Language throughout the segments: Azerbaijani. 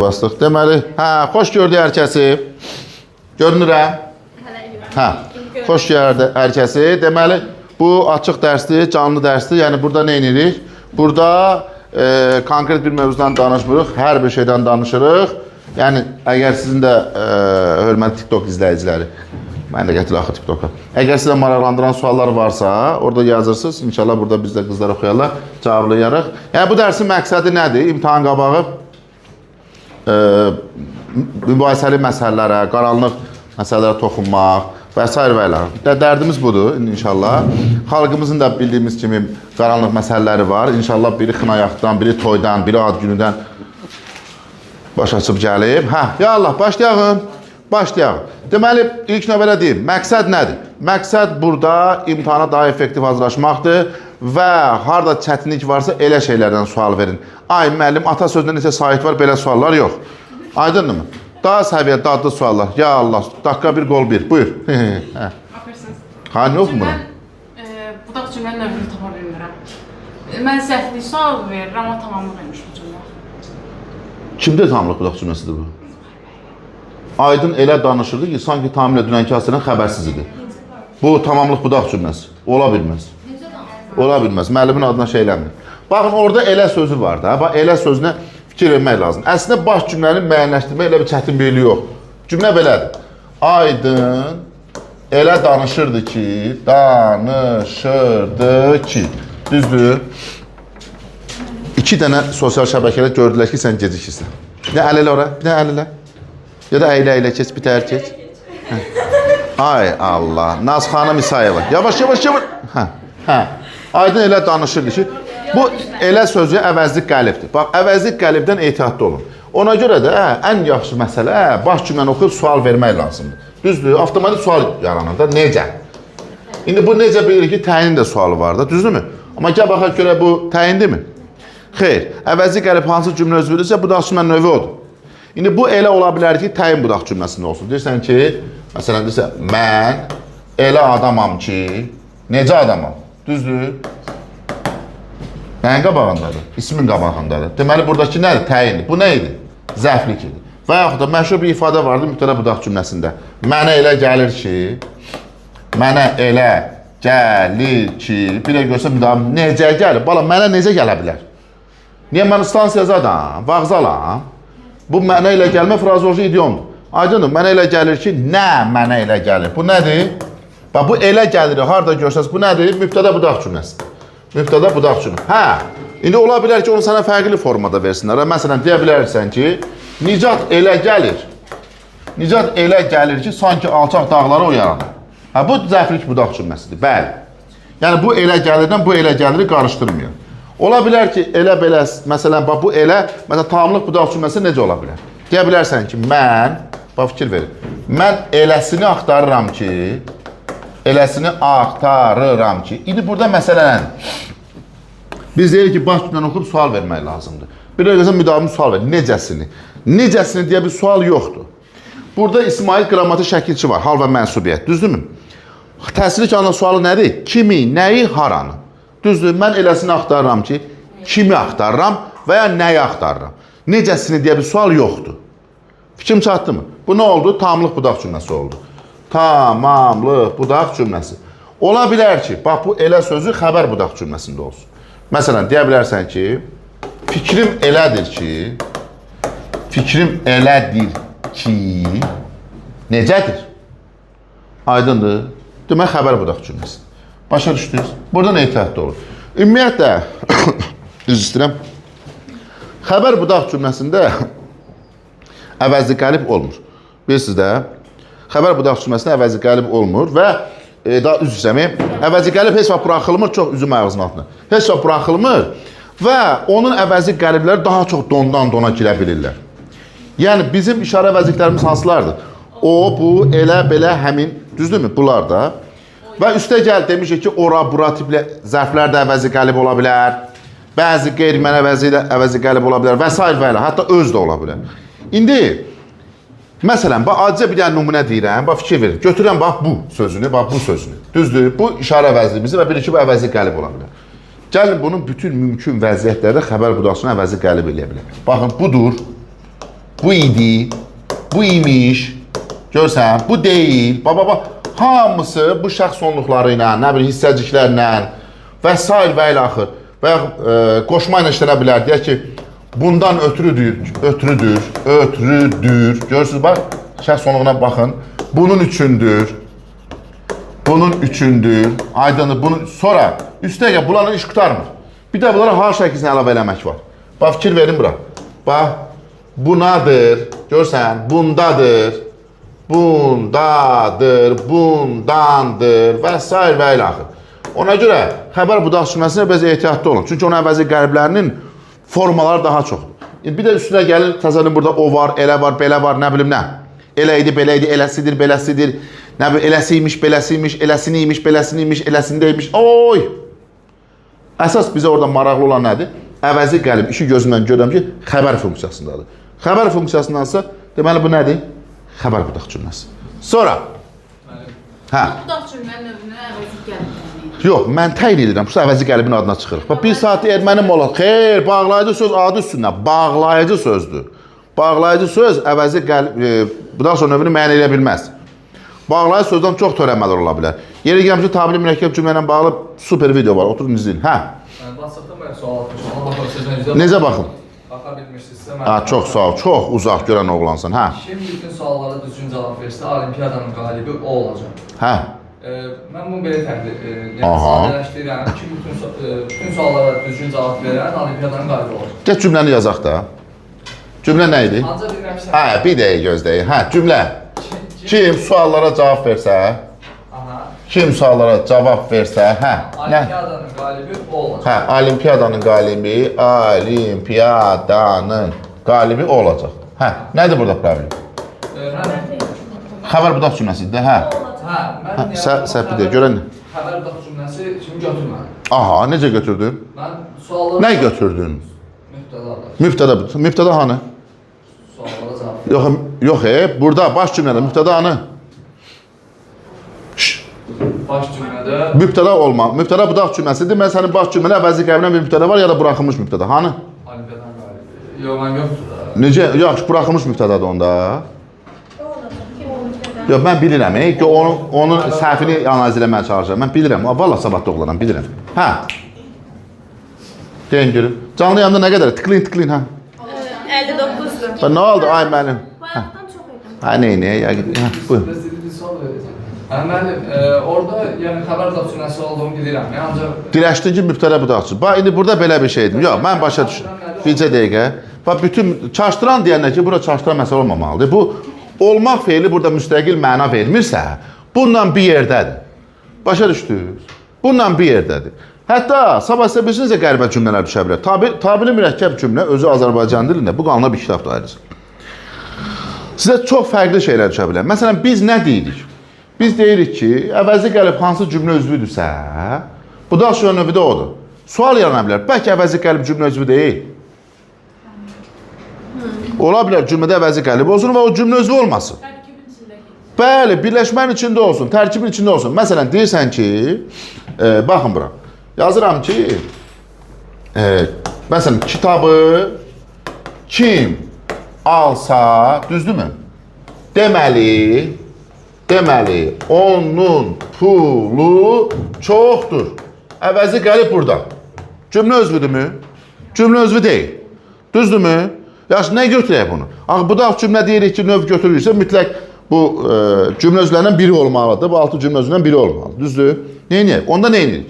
bastıq. Deməli, xoş gördük hər kəsi. Görünürəm? Xoş gördük hər kəsi. Deməli, bu açıq dərsdir, canlı dərsdir. Yəni, burada nə edirik? Burada konkret bir mövzudan danışmırıq, hər bir şeydən danışırıq. Yəni, əgər sizin də hörmətli TikTok izləyiciləri, mən də gətir axı TikTok'a. Əgər sizə maraqlandıran suallar varsa, orada yazırsınız. İnşallah burada biz də qızlar oxuyarlar, cavablayarıq. Yəni, bu dərsin məqsədi nədir? İmtahan qabağı mübahisəli məsələlərə, qaranlıq məsələlərə toxunmaq və s. və ilə. Dərdimiz budur, inşallah. Xalqımızın da bildiyimiz kimi qaranlıq məsələləri var. İnşallah biri xınayaqdan, biri toydan, biri ad günüdən baş açıb gəlib. Ya Allah, başlayalım. Başlayalım. Deməli, ilk növbədə deyim, məqsəd nədir? Məqsəd burada imtahana daha effektiv hazırlaşmaqdır və harada çətinlik varsa elə şeylərdən sual verin. Ay, müəllim, ata sözündə necə sahib var, belə suallar yox. Aydındır mı? Daha səviyyə, dadlı suallar. Ya Allah, dakika bir, qol bir. Buyur. Afersiniz. Hani yox mu? Budaq cümlənin növünü tapa bilmirəm. Mən səhvli sual verirəm, amma tamamlıq imiş bu cümlə. Kimdə tamamlıq budaq cümləsidir bu? Aydın elə danışırdı ki, sanki tamamilə dünənki hadisədən xəbərsiz idi. Bu tamamlıq budaq cümləsi. Ola bilməz. Ola bilməz. Müəllimin adına şey eləmir. Baxın, orada elə sözü var da. Bax, elə sözünə fikir vermək lazım. Əslində, baş cümləni müəyyənləşdirmək elə bir çətin birliyi yox. Cümlə belədir. Aydın elə danışırdı ki, Düzdür? 2 dənə sosial şəbəkələr gördülər ki, sən gecikirsən. Bir də əl elə ora, bir də əl elə. Ya da əylə keç, bir təhər keç. Ay Allah, Naz xanım İsayeva. Yavaş. Aydın elə danışırdı ki, bu elə sözü əvəzlik qəlibdir. Bax, əvəzlik qəlibdən ehtiyatlı olun. Ona görə də ən yaxşı məsələ baş cümləni oxuyub sual vermək lazımdır. Düzdür, avtomatik sual yaranır da, necə? İndi bu necə bilir ki, təyin də sualı var da, düzdürmü? Amma gəl baxaq görə bu təyindirmi? Xeyr, əvəzlik qəlib hansı cümlə öz verirsə, bu da cümlənin növü odur. İndi bu elə ola bilər ki, təyin budaq cümləsində olsun. Deyirsən ki, məsələn, deyirsən, mən elə adamam ki, necə adamam? Düzdür? Nəyin qabağındadır? İsmin qabağındadır. Deməli, buradakı nədir? Təyindir. Bu nə idi? Zəflik idi. Və yaxud da məşhur bir ifadə vardı mübtəda budaq cümləsində. Mənə elə gəlir ki, bir də görsəm, necə gəlir? Bala, mənə necə gələ bilər? Niyə mən stansiyazadam, vağzalam? Bu mənə elə gəlmə frazeoloji idiomdur. Aydındır, mənə elə gəlir ki, nə mənə elə gəlir? Bu nədir? Bax, bu elə gəlir, harada görsəniz, bu nədir? Mübtəda budaq cümləsidir. Mübtəda budaq cümləsi. İndi ola bilər ki, onu sənə fərqli formada versinlər. Məsələn, deyə bilərsən ki, Nicat elə gəlir ki, sanki alçaq dağlara o yaranır. Bu zəflik budaq cümləsidir, bəli. Yəni, bu elə gəlirdən bu elə gəliri qarışdırmıyor. Ola bilər ki, elə belə, məsələn, bu elə, məsələn, tamamlıq budaq cümləsi necə ola bilər? Deyə bilərsən ki, mən, bax, fikir verin, mən eləsini axtarıram ki, indi burada məsələ nədir? Biz deyirik ki, baş cümləni oxuyub sual vermək lazımdır. Bir də müdavim sual verir, necəsini? Necəsini deyə bir sual yoxdur. Burada İsmail qramatı şəkilçi var, hal və mənsubiyyət, düzdürmü? Təsirli ki, sualı nədir? Kimi, nəyi, haranı? Düzdür, mən eləsini axtarıram ki, kimi axtarıram və ya nəyi axtarıram? Necəsini deyə bir sual yoxdur. Fikrim çatdı mı? Bu nə oldu? Tamamlıq budaq cümləsi oldu. Tamamlıq budaq cümləsi. Ola bilər ki, bax, bu elə sözü xəbər budaq cümləsində olsun. Məsələn, deyə bilərsən ki, fikrim elədir ki, necədir? Aydındır. Demək, xəbər budaq cümləsi. Başa düşdünüz? Buradan ehtiyatlı olur. Ümumiyyətlə, düz istəyirəm, xəbər budaq cümləsində əvəzli qəlib olmur. Bilirsiniz də, xəbər budaq cümləsində əvəzli qəlib olmur və daha üz istəməyim, əvəzli qəlib heç vaxt buraxılmır, çox üzüm ayağızın altına. Heç vaxt buraxılmır və onun əvəzli qəlibləri daha çox dondan dona girə bilirlər. Yəni, bizim işarə əvəzliklərimiz hansılardır? O, bu, elə, belə, həmin, düzdürmü? Bunlar da. Və üstə gəl demişik ki, ora, bura tipli zərflər də əvəzi qəlib ola bilər. Bəzi qeyri-mənə əvəzi qəlib ola bilər və s. və ilə, hətta öz də ola bilər. İndi, məsələn, acizə bir dənə nümunə deyirəm, fikir verin. Götürəm, bu sözünü. Düzdür, bu işarə əvəzliyimizi və bir iki bu əvəzi qəlib ola bilər. Gəlin, bunun bütün mümkün vəziyyətlərdə xəbər budaqçısına əvəzi qəlib eləyə bilər. Baxın, budur. Bu idi. Bu imiş. Görsən, bu deyil. Baba, hamısı bu şəxs sonluqları ilə, nə bilim, hissəciklərlə və s. və ilə axır. Və qoşma ilə işlənə bilər. Deyək ki, bundan ötürüdür. Görürsünüz, bax, şəxs sonluğuna baxın. Bunun üçündür. Aydındır. Sonra, üstəgə bunların iş qutarmır. Bir də bunlara har şəkilsinə əlavə eləmək var. Bax, fikir verin bura. Bax, bunadır. Görsən, bundadır. Bundandır və s. və ilə axır. Ona görə xəbər budaq cümləsinə biraz ehtiyatlı olun. Çünki onun əvəzi qəlblərinin formaları daha çoxdur. Bir də üstünə gəlir, təzənin burada o var, elə var, belə var, nə bilim nə. Elə idi, belə idi, eləsidir, beləsidir. Nə bilim, eləsiymiş, beləsiymiş, eləsiniymiş, beləsiymiş, eləsindəymiş. Oy! Əsas bizə orada maraqlı olan nədir? Əvəzi qəlb, işi gözümdən görürəm ki, xəbər funksiyasındadır. Xəbər funksiyasındansa, deməli bu nədir? Xəbər budaq cümləsi. Sonra. Hə. Budaq cümlənin növünə əvəzi qəlb. Yox, mən təyin edirəm, bu əvəzi qəlbin adına çıxırıq. Bax, bir saat erməni mola. Xeyr, bağlayıcı söz adı üstündə. Bağlayıcı sözdür. Bağlayıcı söz əvəzi qəlb, budaq növünü müəyyən edə bilməz. Bağlayıcı sözdən çox törənmələr ola bilər. Yeri gəlmişə tabiri mürəkkəb cümlə ilə bağlı super video var. Oturun izləyin. Hə. WhatsApp-da mən sual atmışam. Necə baxın? Baxa bilmirsinizsə mən. Ha, çox sağ ol. Çox uzaq görən oğlansan. Hə. Kim bütün suallara düzgün cavab versə, olimpiyadanın qalibi o olacaq. Hə. Mən bunu belə sadələşdirirəm. Kim bütün suallara düzgün cavab verən olimpiyadanın qalibi olacaq. Gəl cümləni yazaq da. Cümlə nə idi? Ancaq bilmirəm sən. Hə, bir dəqiqə gözləyin. Hə, cümlə. Kim suallara cavab versə, hə, nə? Olimpiyadanın qalibi o olacaq. Hə, olimpiyadanın qalibi o olacaq. Hə, nədir burada problem? Xəbər budaq cümləsidir, hə. Səhv bir də, görən nə? Xəbər budaq cümləsi kimi götürmədim. Aha, necə götürdün? Mən suallara... Nə götürdün? Müftəda. Müftəda hanı? Suallara cavab. Yox, burada baş cümlədə müftəda hanı? Baş cümlədə... Müftəda olma. Müftəda budaq cümləsidir. Mən sənin baş cümlələ əvəzi qəbrinə bir müftəda var ya da buraxılmış müftəda. Hanı? Olimpiyadanın qalibi. Yox, mən yoxdur da. Necə? Yox, buraxılmış müftədadır onda. Yox, mən bilirəm. Onun səhvini analiz eləməyə çalışıram. Mən bilirəm. Valla sabahda oğlanam, bilirəm. Hə. Deyin görüm. Canlı yanında nə qədər? Tıklayın, hə. 59'dur. Nə oldu? Ay mənim. Bayaqdan çox idi. Hə, nə? Buyur. Bir sual verəcəm. Müəllim, orada yəni xəbər cümləsi olduğunu bilirəm. Ancaq Dirəşdinci müftədə budaqçı. Bax, indi burada belə bir şeydir. Yox, mən başa düşürəm. Bircə dəqiqə. Bax, bütün çaşdıran deyənlər ki, bura çaşdıran məsələ olmamalıdır. Bu, olmaq feili burada müstəqil məna vermirsə, bununla bir yerdədir. Başa düşdünüz? Bununla bir yerdədir. Hətta, sabah sizə bilirsiniz ya qəribə cümlələr düşə bilər. Tabiri mürəkkəb cümlə, özü Azərbaycan dilində, bu qanuna bir kitab da ayrıca. Sizə çox fərqli şeylər düşə bilər. Məsələn, biz nə deyirik? Biz deyirik ki, əvəzi gəlib hansı cümlə üzvüdürsə, budaq növü də odur. Sual yarana bilər, bəlkə əvəzi gəlib cümlə üzvü deyil. Ola bilər cümlədə əvəzi gəlib olsun və o cümlə üzvü olmasın. Tərkibin içindəki. Bəli, birləşmənin içində olsun, tərkibin içində olsun. Məsələn, deyirsən ki, baxın bura, yazıram ki, məsələn, kitabı kim alsa, düzdürmü? Deməli, onun pulu çoxdur. Əvəzi gəlib burada. Cümlə özvüdürmü? Cümlə özvü deyil. Düzdürmü? Yaxşı, nə götürək bunu? Axı, budaq cümlə deyirik ki, növ götürülürsə, mütləq bu cümlə özlərindən biri olmalıdır. Bu altı cümlə özlərindən biri olmalıdır. Düzdür? Neyniyək? Onda neynirik?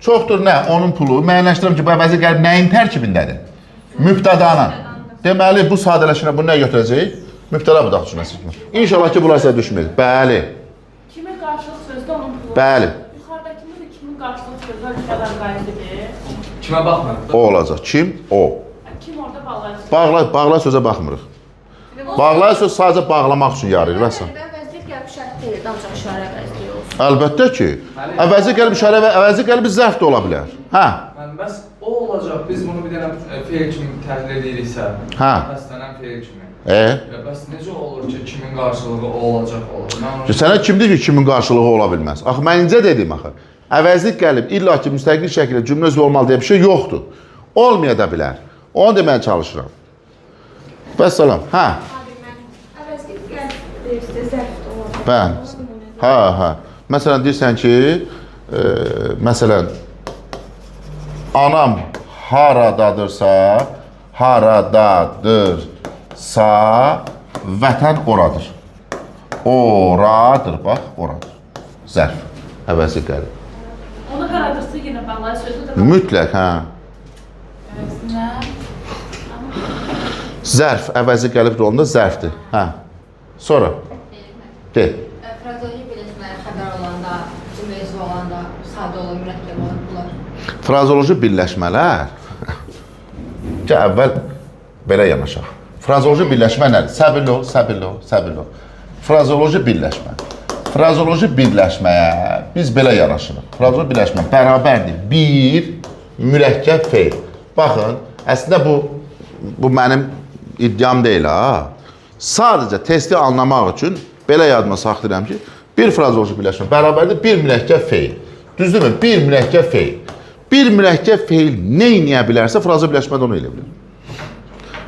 Çoxdur nə? Onun pulu. Müəyyənləşdirirəm ki, bu əvəzi gəlib nəyin tərkibindədir? Mübtədanın. Deməli, bu sadələşinə bunu nə götürəcək? Mübtəda budaq cümləsi. İnşallah ki, bunlar sizə düşməyəcək. Bəli. Kimin qarşılıq sözdə onun pulu? Bəli. Yuxarıdakında da kimin qarşılıq sözdə ölkədən qayıtıdır? kimə baxmır? O olacaq. Kim? O. Kim orada bağlayıcı? Bağlay sözə baxmırıq. Bağlay söz sadəcə bağlamaq üçün yarayır. Vəssalam. Əvəzlik gəlib şərt deyil, ancaq işarə əvəzliyi olsun. Əlbəttə ki, əvəzi qəlb işarə və əvəzi qəlb zərf də ola bilər. Hə. Bəs o olacaq, biz bunu bir dənə feil kimi təhlil ediriksə, Hə. bəslənən feil kimi. Bəs necə olur ki, kimin qarşılığı o olacaq olur? Sənə kim deyir ki, kimin qarşılığı ola bilməz? Axı, mən incə dedim axı. Əvəzlik qəlb illa ki, müstəqil şəkildə cümlə üzvü olmalı deyə bir şey yoxdur. Olmaya da bilər. Onu deməyə çalışıram. Vəssalam. Hə. Əvəz edib gəl, deyirsə zərfdə olur. Bəli. Hə. Məsələn deyirsən ki, məsələn anam haradadırsa vətən oradır. Oradır, bax, oradır. Zərf. Əvəzi gəlir. Onu haradırsa yenə bağlayı sözü də Mütləq, hə. nə? Zərf əvəzi gəlib rolunda zərfdir. Hə. Sonra. De. Frazeoloji birləşmələr xəbər olanda, cümlə üzvü olanda, sadə olur, mürəkkəb olur, bunlar. Frazeoloji birləşmələr. Gəl əvvəl belə yanaşaq. Frazeoloji birləşmə nədir? Səbirli ol. Frazeoloji birləşmə. Frazeoloji birləşməyə biz belə yanaşırıq. Frazeoloji birləşmə bərabərdir. Bir mürəkkəb feil. Baxın, əslində bu mənim iddiam deyil ha. Sadəcə testi anlamaq üçün belə yadıma saxlayıram ki, bir frazeoloji birləşmə bərabərdir bir mürəkkəb feil. Düzdürmü? Bir mürəkkəb feil. Bir mürəkkəb feil nə eləyə bilərsə frazeoloji birləşmədə onu eləyə bilər.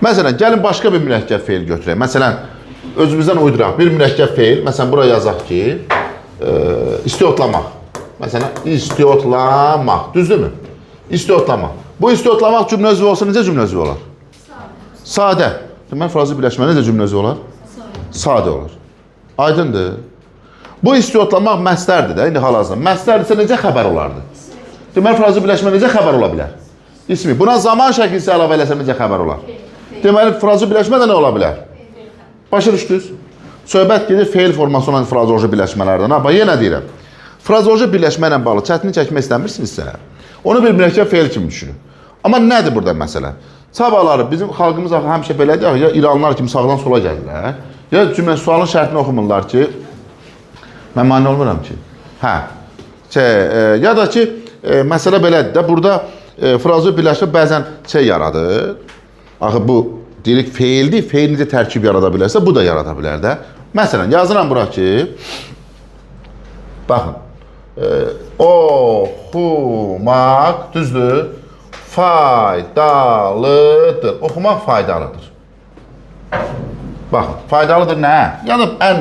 Məsələn, gəlin başqa bir mürəkkəb feil götürək. Məsələn, özümüzdən uyduraq. Bir mürəkkəb feil, məsələn, buraya yazaq ki, istiotlamaq. Məsələn, istiotlamaq. Düzdürmü? İstiotlamaq. Bu istiotlamaq cümlə üzvü olsa necə cümlə üzvü olar? Sadə. Deməli, frazeoloji birləşmə necə cümlə üzvü olar? Sadə olur. Aydındır. Bu istiotlamaq məstərdir də, indi hal-hazırda. Məstərdirsə necə xəbər olardı? Deməli, frazeoloji birləşmə necə xəbər ola bilər? İsmi. Buna zaman şəkilsi əlavə eləsə necə xəbər olar? Deməli, frazeoloji birləşmə də nə ola bilər? Başa düşdünüz? Söhbət gedir feil forması olan frazeoloji birləşmələrdən. Ha, yenə deyirəm. Frazeoloji birləşmə ilə bağlı çətinlik çəkmək istəmirsinizsə, onu bir mürəkkəb feil kimi düşünün. Amma nədir burada məsələ? Sabahları bizim xalqımız həmişə belədir, ya İranlılar kimi sağdan sola gəlirlər, ya cümlə sualın şərtini oxumurlar ki, mən mane olmuram ki. Hə. Ya da ki, məsələ belədir də, burada frazeoloji birləşmə bəzən yaradır. Axı bu deyirik feildir, feil necə tərkib yarada bilərsə, bu da yarada bilər də. Məsələn, yazıram bura ki, baxın, oxumaq, düzdür, faydalıdır. Oxumaq faydalıdır. Baxın, faydalıdır nə? Ya da ən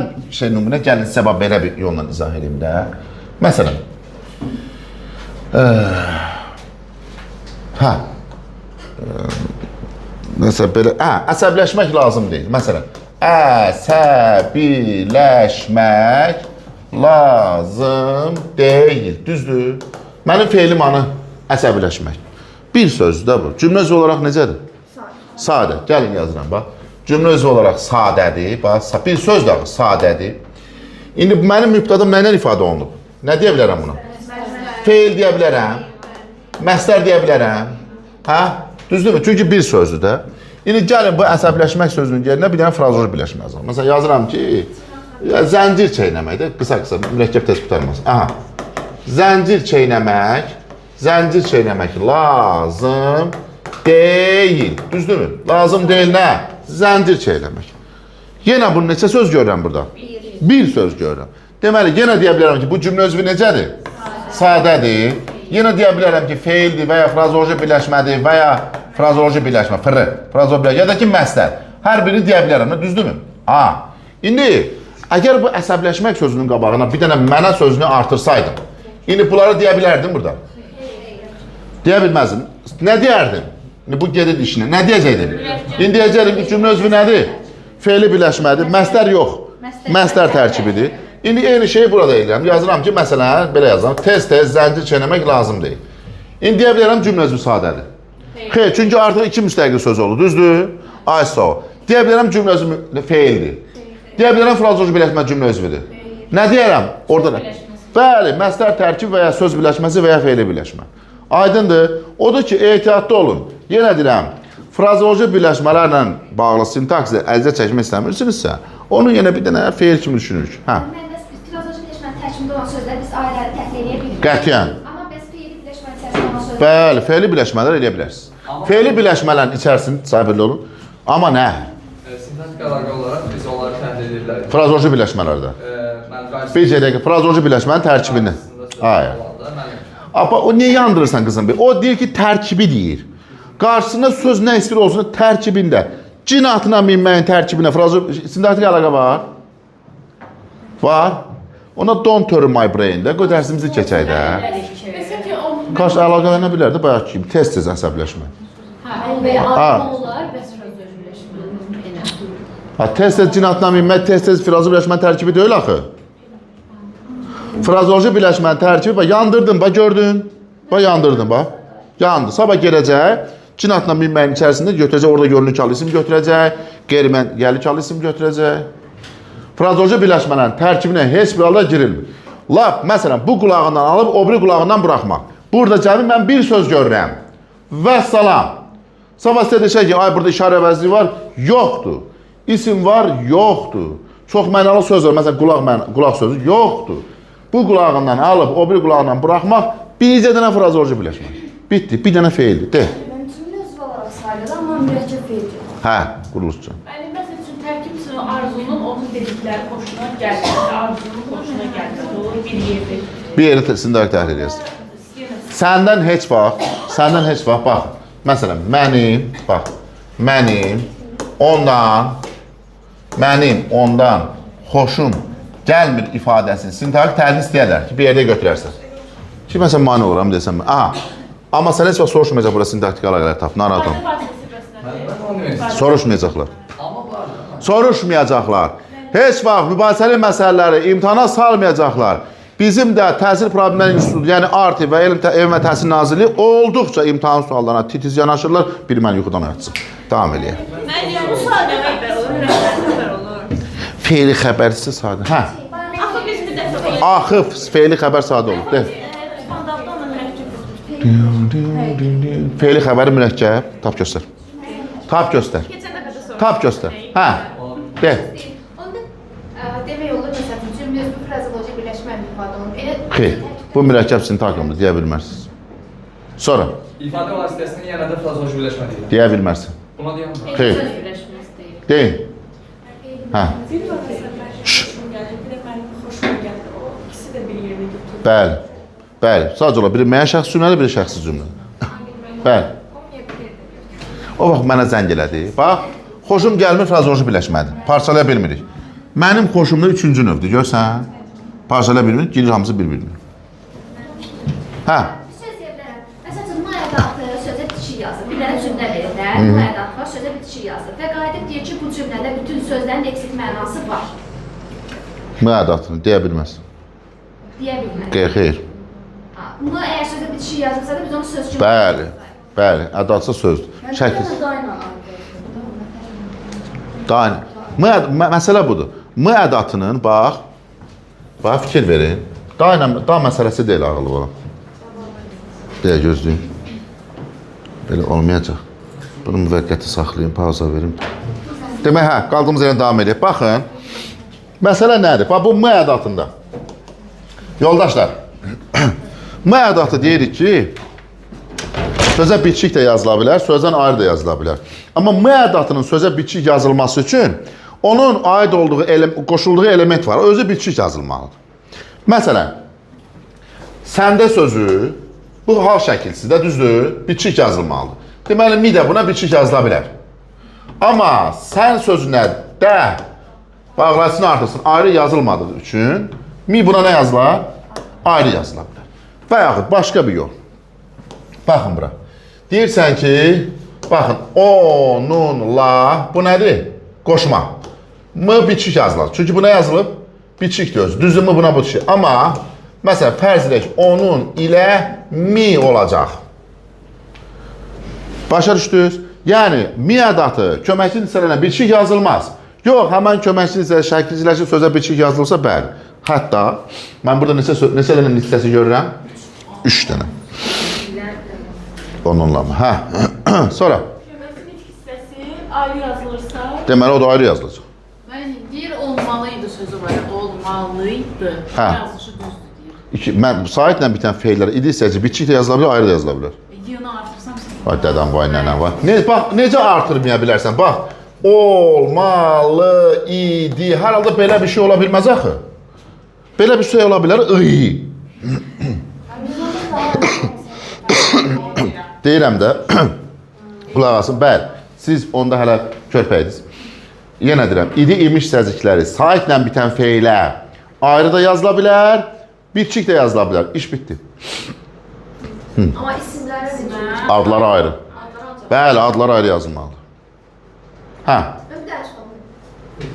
nümunə, gəlin səbəb belə bir yolla izah edeyim də. Məsələn, məsələn, belə, əsəbləşmək lazım deyil. Məsələn, əsəbiləşmək lazım deyil. Düzdür? Mənim feilim anı əsəbiləşmək. Bir sözdür də bu. Cümlə özü olaraq necədir? Sadə. Gəlin yazıram, bax. Cümlə özü olaraq sadədir. Bax, bir söz də sadədir. İndi mənim mübtədim nə ilə ifadə olunub? Nə deyə bilərəm buna? Feil deyə bilərəm. Məstər deyə bilərəm. Hə? Düzdürmü? Çünki bir sözdür də. İndi gəlin bu əsəbləşmək sözünün yerinə bir dənə frazeoloji birləşmə yazalım. Məsələn, yazıram ki, zəncir çeynəməkdir. Qısa, mürəkkəb tez qurtarmaz. Aha. Zəncir çeynəmək lazım deyil. Düzdürmü? Lazım deyil nə? Zəncir çeynəmək. Yenə bunu neçə söz görürəm burada? Bir söz görürəm. Deməli, yenə deyə bilərəm ki, bu cümlə özü necədir? Sadədir. Yenə deyə bilərəm ki, feildir və ya frazeoloji birləşmədir və ya frazeoloji birləşmə, frazeoloji birləşmə, ya da ki, məstər. Hər birini deyə bilərəm, düzdürmü? İndi, əgər bu əsəbləşmək sözünün qabağına bir dənə mənə sözünü artırsaydım, indi bunları deyə bilərdim burada. Deyə bilməzdim. Nə deyərdim? İndi bu gedir işinə. Nə deyəcəkdim? İndi deyəcəkdim ki, cümlə özü nədir? Feili birləşmədir, məstər yox. Məstər tərkibidir. İndi eyni şeyi burada edirəm. Yazıram ki, məsələn, belə yazıram. Tez-tez zəncir çeynəmək lazım deyil. İndi deyə bilərəm cümlə özü sadədir. Xeyr, çünki artıq iki müstəqil söz oldu, düzdür? Ay sağ ol. Deyə bilərəm cümlə özü feildir. Deyə bilərəm frazeoloji birləşmə cümlə özüdür. Nə deyərəm? Orada nə? Bəli, məstər tərkib və ya söz birləşməsi və ya feili birləşmə. Aydındır. Odur ki, ehtiyatlı olun. Yenə deyirəm, frazeoloji birləşmələrlə bağlı sintaksi əziyyət çəkmək istəmirsinizsə, onu yenə bir dənə feil kimi düşünürük. Frazeoloji birləşmənin tərkibində olan sözləri biz ayrı-ayrı təhlil edə bilirik. Qətiyyən. Amma biz feili birləşmənin tərkibində olan sözləri... Bəli, feili birləşmələr eləyə bilərsiniz. Feili birləşmələrin içərisində səbirli olun. Amma nə? Sintaktik əlaqə olaraq biz onları təhlil edə bilərik. Frazeoloji birləşmələrdə. Bir şeydə frazeoloji birləşmənin tərkibində. Hayır. Apa, o niyə yandırırsan qızım? O deyir ki, tərkibi deyir. Qarşısında söz nə istəyir olsun tərkibində. Cinatla minməyin tərkibinə sintaktik əlaqə var. Var. Ona don't turn my brain də. Qoy dərsimizi keçək də. Desək ki, o Kaş əlaqələnə bilərdi bayaq kimi. Tez-tez əsəbləşmə. Və almalar və sözləşmə. Tez-tez cinatla minmək, tez-tez fraza birləşmənin tərkibi deyil axı. Frazoloji birləşmənin tərkibi, bax, yandırdın, bax, gördün. Bax, yandırdın, bax. Yandı. Sabah gələcək, cinatla minməyin içərisində götürəcək, orada görünükalı isim götürəcək, gəlikalı isim götürəcək. Frazoloji birləşmənin tərkibinə heç bir halda girilmir. Lap, məsələn, bu qulağından alıb, o biri qulağından buraxmaq. Burada cəmi mən bir söz görürəm. Vəssalam. Sabah sizə deşək ki, ay, burada işarə əvəzliyi var, yoxdur. İsim var, yoxdur. Çox mənalı söz var, məsələn, qulaq sözü, yoxdur. Bu qulağından alıb, o biri qulağından buraxmaq, bircə dənə frazoloji birləşmə. Bitdi, bir dənə feildir, de. Mənim üçün yazı olaraq sayılır, amma mürəkkəb feildir. Hə, quruluşca. yəni məsəl üçün tərkib sözü Arzunun onun dedikləri xoşuna gəldi. Arzunun xoşuna gəldi. Olur bir yerdə. Bir yeri sintaktik təhlil yazdı. Səndən heç vaxt, bax, məsələn, mənim ondan xoşum gəlmir ifadəsini sintaktik təhlil istəyərlər ki, bir yerdə götürərsən. Ki, məsələn, mani oluram desəm, aha, amma sən heç vaxt soruşmayacaq burada sintaktik əlaqələr tap, narahat olma. Soruşmayacaqlar. Soruşmayacaqlar. Heç vaxt mübahisəli məsələləri imtahana salmayacaqlar. Bizim də Təhsil Problemləri İnstitutu, yəni ARTİ və Elm və Təhsil Nazirliyi olduqca imtahan suallarına titiz yanaşırlar. Bir məni yuxudan ayatsın. Davam eləyək. Məncə bu sadə xəbər olur, xəbər olur. Feili xəbərsi sadə. Hə. Axı biz bir dəfə Axı feili xəbər sadə olur. De. standartda ona mürəkkəb. Feili xəbəri mürəkkəb. Tap göstər. Tap göstər. Keçən dəfə də sonra. Tap göstər. Hə. De. Onda demək olur, məsəl üçün, cümləz bu frazoloji birləşmə ifadə olunur. Xeyr. Bu mürəkkəb sintakımdır, deyə bilmərsiniz. Sonra. İfadə vasitəsini yenə də frazoloji birləşmə deyirəm. Deyə bilmərsin. Buna deyəm mi? Xeyr. Deyin. Hə. Bəli. Bəli. Sadəcə ola biri müəyyən şəxs cümlədir, biri şəxsi cümlə. Bəli. O vaxt mənə zəng elədi. Bax, xoşum gəlmir frazoloji birləşmədir. Parçalaya bilmirik. Mənim xoşumda üçüncü növdür, görsən? Parçalaya bilmirik, gelir hamısı bir-birini. Hə. Söz deyə bilərəm. Məsəl üçün, bu ədatı sözə bitişik yazır. Bir dənə cümlə verir də, bu ədat var, sözə bitişik yazır. Və qayıdıb deyir ki, bu cümlədə bütün sözlərin eksik mənası var. Məədatını deyə bilməz. Deyə bilməm. Xeyr. Bu əgər sözə bitişik yazırsa da biz onu söz cümlə. Bəli. Bəli, ədatsa sözdür. Şəkil. Dain. Məsələ budur. M ədatının, bax, fikir verin. Da məsələsi deyil ağıllı olan. Deyə gözləyin. Belə olmayacaq. Bunu müvəqqəti saxlayın, pauza verin. Demək, hə, qaldığımız yerə davam edək. Baxın, məsələ nədir? Bax, bu M ədatında. Yoldaşlar, M ədatı deyirik ki, sözə bitişik də yazıla bilər, sözdən ayrı da yazıla bilər. Amma M ədatının sözə bitişik yazılması üçün onun aid olduğu, qoşulduğu element var. Özü bitişik yazılmalıdır. Məsələn, səndə sözü bu hal şəkilsizdə düzdür, bitişik yazılmalıdır. Deməli, mi də buna bitişik yazıla bilər. Amma sən sözünə də bağlaysın artırsın ayrı yazılmadığı üçün mi buna nə yazılar? Ayrı yazıla bilər. Və yaxud başqa bir yol. Baxın bura. Deyirsən ki, baxın, onunla, bu nədir? Qoşma. M bitişik yazılır. Çünki buna yazılıb, bitişikdir özü. Düzdür mü buna bitişik. Amma, məsələn, fərz edək, onun ilə mi olacaq. Başa düşdünüz? Yəni, mi ədatı köməkçi hissələrlə bitişik yazılmaz. Yox, həmən köməkçi hissələr şəkilciləşib sözə bitişik yazılırsa, bəli. Hətta, mən burada neçə dənə listəsi görürəm? 3 dənə. Onunla mı? Hə. Sonra? Köməkçinin hissəsi ayrı yazılırsa... Deməli, o da ayrı yazılacaq. Mən deyir, olmalıydı sözü var. Olmalıydı. Hə. Yazışı düzdür deyir. Mən saitlə bitən feillər idi hissəci, bitişik də yazıla bilər, ayrı da yazıla bilər. Yığını artırsam sən... Ay dədəm, vay nənəm, vay. Bax, necə artırmaya bilərsən? Bax, olmalı idi. Hər halda belə bir şey ola bilməz axı. Belə bir şey ola bilər, deyirəm də, qulaq asın, bəli, siz onda hələ körpəydiniz. Yenə deyirəm, idi imiş səzikləri saitlə bitən feylə ayrı da yazıla bilər, bitişik də yazıla bilər. İş bitdi. Amma isimləri necə? Adlar ayrı. Bəli, adlar ayrı yazılmalıdır. Hə, Bir də sorun.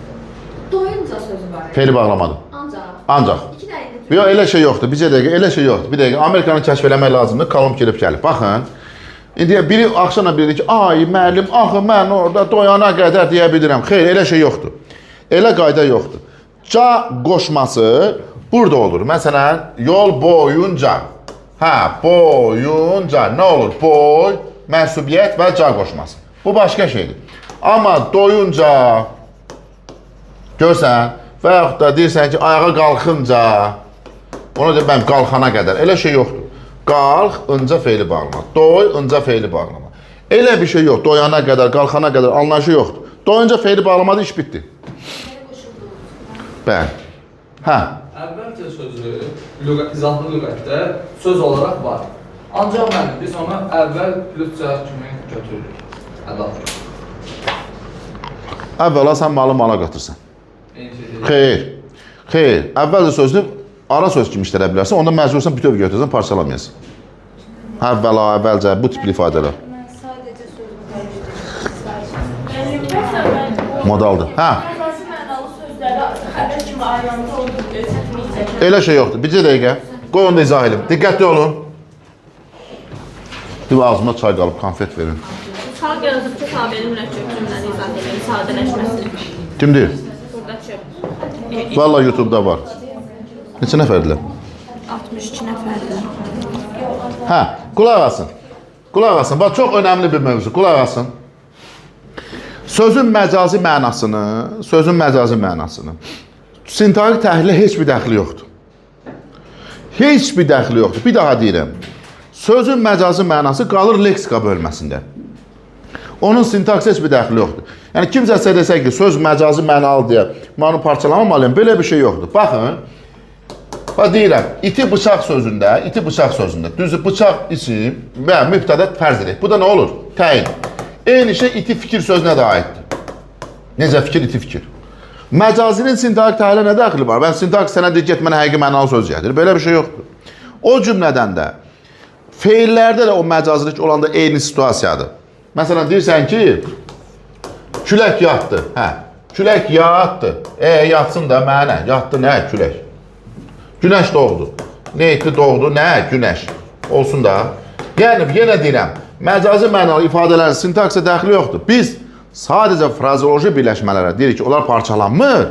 Doyunca sözü var. feyli bağlamadım. Ancaq. Ancaq. 2 dəqiqə. Yox, elə şey yoxdur. Bizə dəqiqə, elə şey yoxdur. Bir dəqiqə, Amerikanı kəşf eləmək lazımdır. Kolumb girib gəlib. Baxın. İndi biri axşamla biri ki, ay müəllim, axı mən orada doyana qədər deyə bilirəm. Xeyr, elə şey yoxdur. Elə qayda yoxdur. Ca qoşması burada olur. Məsələn, yol boyunca. Hə, boyunca nə olur? Boy, mənsubiyyət və ca qoşması. Bu başqa şeydir. Amma doyunca görsən və yaxud da deyirsən ki, ayağa qalxınca ona da mən qalxana qədər. Elə şey yoxdur. Qalx, ınca feyli bağlama. Doy, ınca feyli bağlama. Elə bir şey yox. Doyana qədər, qalxana qədər anlayışı yoxdur. Doyunca feyli bağlamadı, iş bitdi. Bəli. Hə. Əvvəlcə sözü izahlı lüğətdə söz olaraq var. Ancaq müəllim, biz onu əvvəl plus cəhət kimi götürürük. Ədat. Əvvəla sən malı mala qatırsan. Eyni şey deyil. Xeyr. Xeyr. Əvvəlcə sözünü ara söz kimi işlədə bilərsən, onda məcbursan bütöv götürsən, parçalamayasan. Əvvəla, əvvəlcə bu tipli ifadələr. Mən sadəcə sözümü dəyişdirdim. Modaldır. Hə. Əsası mənalı sözləri xəbər kimi ayrılanda olur, çətinlik çəkir. Elə şey yoxdur. Bircə dəqiqə. Qoy onu da izah edim. Diqqətli olun. Deyib ağzıma çay qalıb, konfet verin. Sağ yazıb ki, tabeli mürəkkəb cümləni izah edin, sadələşməsini. Kim deyir? Buradakı Vallahi YouTube'da var. Neçə nəfərdirlər? 62 nəfərdir. Hə, qulaq asın. Qulaq asın. Bax, çox önəmli bir mövzu. Qulaq asın. Sözün məcazi mənasını, sintaik təhlilə heç bir dəxli yoxdur. Heç bir dəxli yoxdur. Bir daha deyirəm. Sözün məcazi mənası qalır leksika bölməsində. Onun sintaksi heç bir dəxli yoxdur. Yəni, kimsə desə ki, söz məcazi mənalı deyə, mən onu parçalamalıyım, belə bir şey yoxdur. Baxın, deyirəm, iti bıçaq sözündə, düzü bıçaq isim və mübtədə fərz edək. Bu da nə olur? Təyin. Eyni şey iti fikir sözünə də aiddir. Necə fikir, iti fikir. Məcazinin sintaik təhlilə nə dəxli var? Mən sintaik sənə deyir, get mənə həqiqi mənalı söz gətir. Belə bir şey yoxdur. O cümlədən də feillərdə də o məcazilik olanda eyni situasiyadır. Məsələn, deyirsən ki, külək yatdı. Hə, külək yatdı. Yatsın da mənə. Yatdı nə? Külək. Günəş doğdu. Ne etdi doğdu? Nə? Günəş. Olsun da. Yəni, yenə deyirəm, məcazi mənalı ifadələrin sintaksə dəxli yoxdur. Biz sadəcə frazeoloji birləşmələrə deyirik ki, onlar parçalanmır.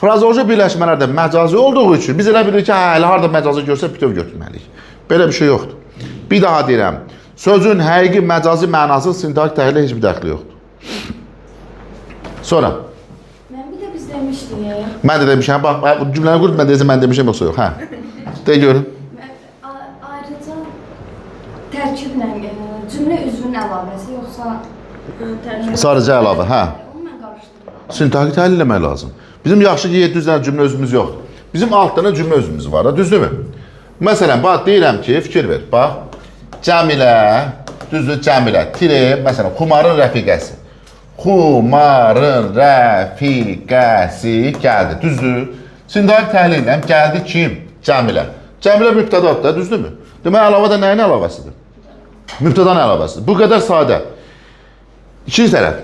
Frazeoloji birləşmələrdə məcazi olduğu üçün biz elə bilirik ki, hələ harada məcazi görsə bütöv götürməliyik. Belə bir şey yoxdur. Bir daha deyirəm, sözün həqiqi məcazi mənası sintak təhlilə heç bir dəxli yoxdur. Sonra. Mən bir də biz demişdik. Mən də demişəm, bax, cümləni qurub, mən deyəcəm, mən demişəm, yoxsa yox, hə. De görün. Ayrıca tərkiblə cümlə üzvünün əlavəsi yoxsa Sadəcə əlavə, hə. onu mən qarışdırdım. Sintaksi təhlil eləmək lazım. Bizim yaxşı ki, 700 dənə cümlə özümüz yoxdur. Bizim 6 dənə cümlə özümüz var, düzdürmü? Məsələn, bax, deyirəm ki, fikir ver, bax, Cəmilə, düzdür, Cəmilə, məsələn, Xumarın rəfiqəsi. Xumarın rəfiqəsi gəldi, düzdür? Sintaksi təhlil eləm, gəldi kim? Cəmilə. Cəmilə mübtədadır da, düzdürmü? Demək, əlavə də nəyin əlavəsidir? Mübtədanın əlavəsidir. Bu qədər sadə. İkinci tərəf.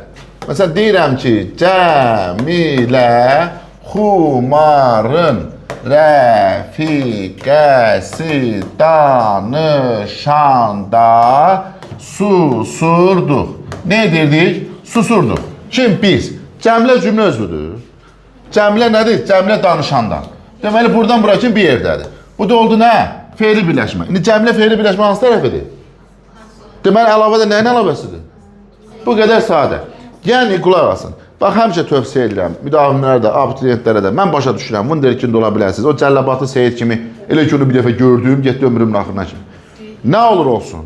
Məsələn, deyirəm ki, Cəmilə Xumarın rəfiqəsi danışanda susurduq. Ne edirdik? Susurduq. Kim? Biz. Cəmilə cümlə özüdür. Cəmilə nədir? Cəmilə danışandan. Deməli, buradan bura kim bir yerdədir. Bu da oldu nə? Feili birləşmə. İndi cəmilə feili birləşmə hansı tərəfidir? Deməli, əlavə də nəyin əlavəsidir? Bu qədər sadə. Yəni, qulaq asın. Bax, həmişə tövsiyə edirəm, müdavimlərə də, abituriyentlərə də. Mən başa düşürəm, Wunderkind ola bilərsiniz. O Cəlləbatı Seyid kimi, elə ki, onu bir dəfə gördüyüm, getdi ömrümün axırına kimi. Nə olur olsun,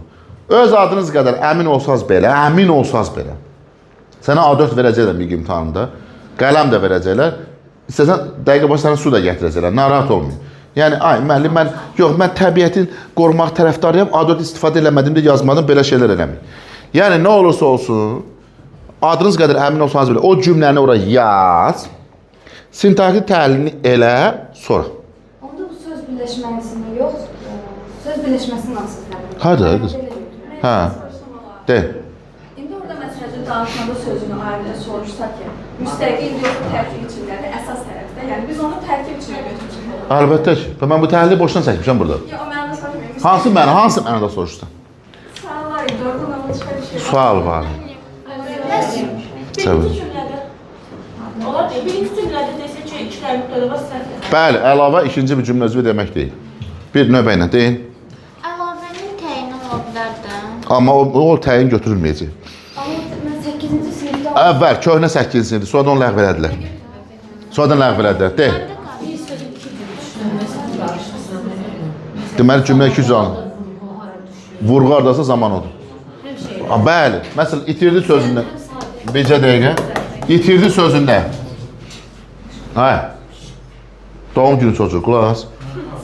öz adınız qədər əmin olsaz belə, sənə A4 verəcəklər bir imtahanında, qələm də verəcəklər, istəsən, dəqiqə başı sənə su da gətirəcəklər, narahat olmayın. Yəni, ay, müəllim, mən təbiətin qorumaq tərəfdarıyam, A4 istifadə eləmədim də yazmadım, belə şeylər eləməyin. Yəni, nə olursa olsun, Adınız qədər əmin olsanız belə o cümləni ora yaz. Sintaktik təhlilini elə, sonra. Onda bu söz birləşməsini yox, söz birləşməsini nasıl təmin? Hadi qız. Hə. De. İndi orada məsələn danışmada sözünü ayrıca soruşsa ki, müstəqil yoxsa tərkib içindədir, əsas tərəfdə. Yəni biz onu tərkib içinə götürəcəyik. Əlbəttə ki. Və mən bu təhlili boşuna çəkmişəm burada. Ya o mənada satmıyorum. Hansı mənada soruşsan? Suallar idi, oradan ama çıxar şey. Sual var. Birinci cümlədə. Onlar birinci cümlədə desə ki, iki dənə nöqtədə var, səhv. Bəli, əlavə ikinci bir cümlə üzvü demək deyil. Bir növbə ilə deyin. Əlavənin təyini ola bilər də. Amma o təyin götürülməyəcək. Amma mən 8-ci sinifdə Əvvəl köhnə 8-ci sinifdir, sonradan onu ləğv elədilər. Sonradan ləğv elədilər. De. Deməli cümlə 200 alın. Vurğu hardasa zaman odur. Bəli. Məsələn, itirdi sözündə. Bircə dəqiqə. İtirdi sözündə. Hə. Doğum günü çocuğu, qulaq as.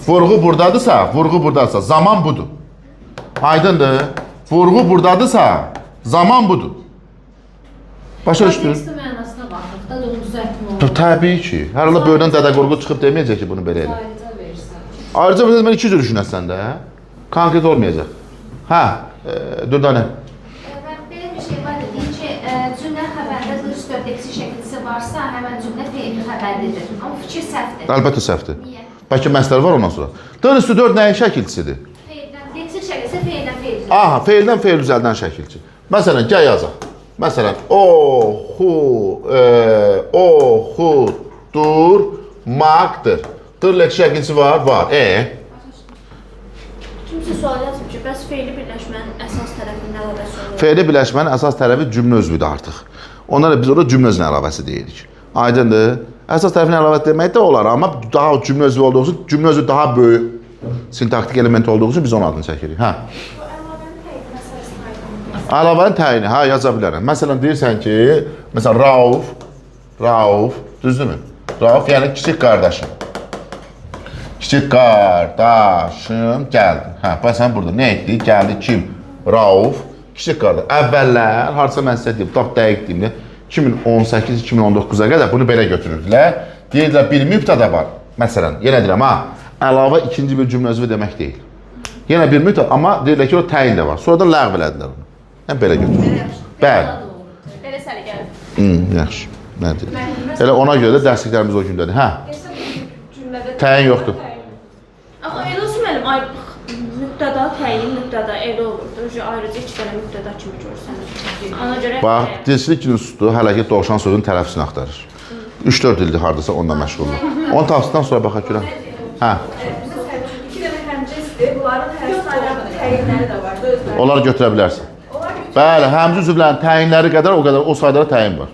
Vurğu buradadırsa, zaman budur. Aydındır. Vurğu buradadırsa, zaman budur. Başa düşdünüz? Tekstin mənasına baxıb da onu düzəltmə olur. Təbii ki. Hər halda böyrdən dədə qorqu çıxıb deməyəcək ki, bunu belə elə. Ayrıca versən. Ayrıca bir də mən 200 düşünəsən də, konkret olmayacaq. Hə, Dürdanə. belə bir şey var deyir ki, cümlə xəbərdə dış dörd şəkilsi varsa, həmən cümlə fe'li xəbərlidir. Amma fikir səhvdir. Əlbəttə səhvdir. Niyə? Bəlkə məsələ var ondan sonra. 4 üstü 4 nəyin şəkilçisidir? Fe'ldən, deksik şəkilsə fe'ldən fe'l. Aha, feildən feil düzəldən şəkilçi. Məsələn, gəl yazaq. Məsələn, oxudurmaqdır. Dırlək şəkilçi var? Var. Kimsə sual yazıb ki, bəs fe'li birləşmənin əsas tərəfinin əlavəsi olur. Feili birləşmənin əsas tərəfi cümlə özüdür artıq. Onlara biz orada cümlə özünün əlavəsi deyirik. Aydındır? Əsas tərəfinin əlavəsi demək də olar, amma daha cümlə özü olduğu üçün, cümlə özü daha böyük sintaktik element olduğu üçün biz onun adını çəkirik. Hə. Bu əlavənin təyin məsələsini aydın. Əlavənin təyini, hə, yaza bilərəm. Məsələn, deyirsən ki, məsələn, Rauf, düzdürmü? Rauf, yəni kiçik qardaşım. Kiçik qardaşım gəldi. Hə, bəsən burada nə etdi? Gəldi kim? Rauf, kiçik qardaş. Əvvəllər, harca mən sizə deyim, top dəqiq deyim, 2018-2019-a qədər bunu belə götürürdülər. Deyirdilər, bir mübtəda var. Məsələn, yenə deyirəm, əlavə ikinci bir cümlə özü demək deyil. Yenə bir mübtəda, amma deyirlər ki, o təyin də var. Sonradan ləğv elədilər onu. Yəni, belə götürürlər. Bəli. Belə səliqəli. Yaxşı. Nə deyim? Elə ona görə də dərsliklərimiz o gündədir. Hə, Cümlədə təyin yoxdur. Axı elə olsun müəllim, mübtəda, təyin, mübtəda elə olurdu. Ayrıca iki dənə mübtəda kimi görsənir. Ona görə Bax, dilçilik institutu hələ ki dovşan sözünün tələffüzünü axtarır. 3-4 ildir hardasa onunla məşğuldur. Onun tavsiyədən sonra baxaq görəm. Hə, iki dənə həmcəsdir. Bunların hər sayılan təyinləri də var. Özləri. onları götürə bilərsən. Bəli, həmcə üzvlərin təyinləri qədər o sayda təyin var.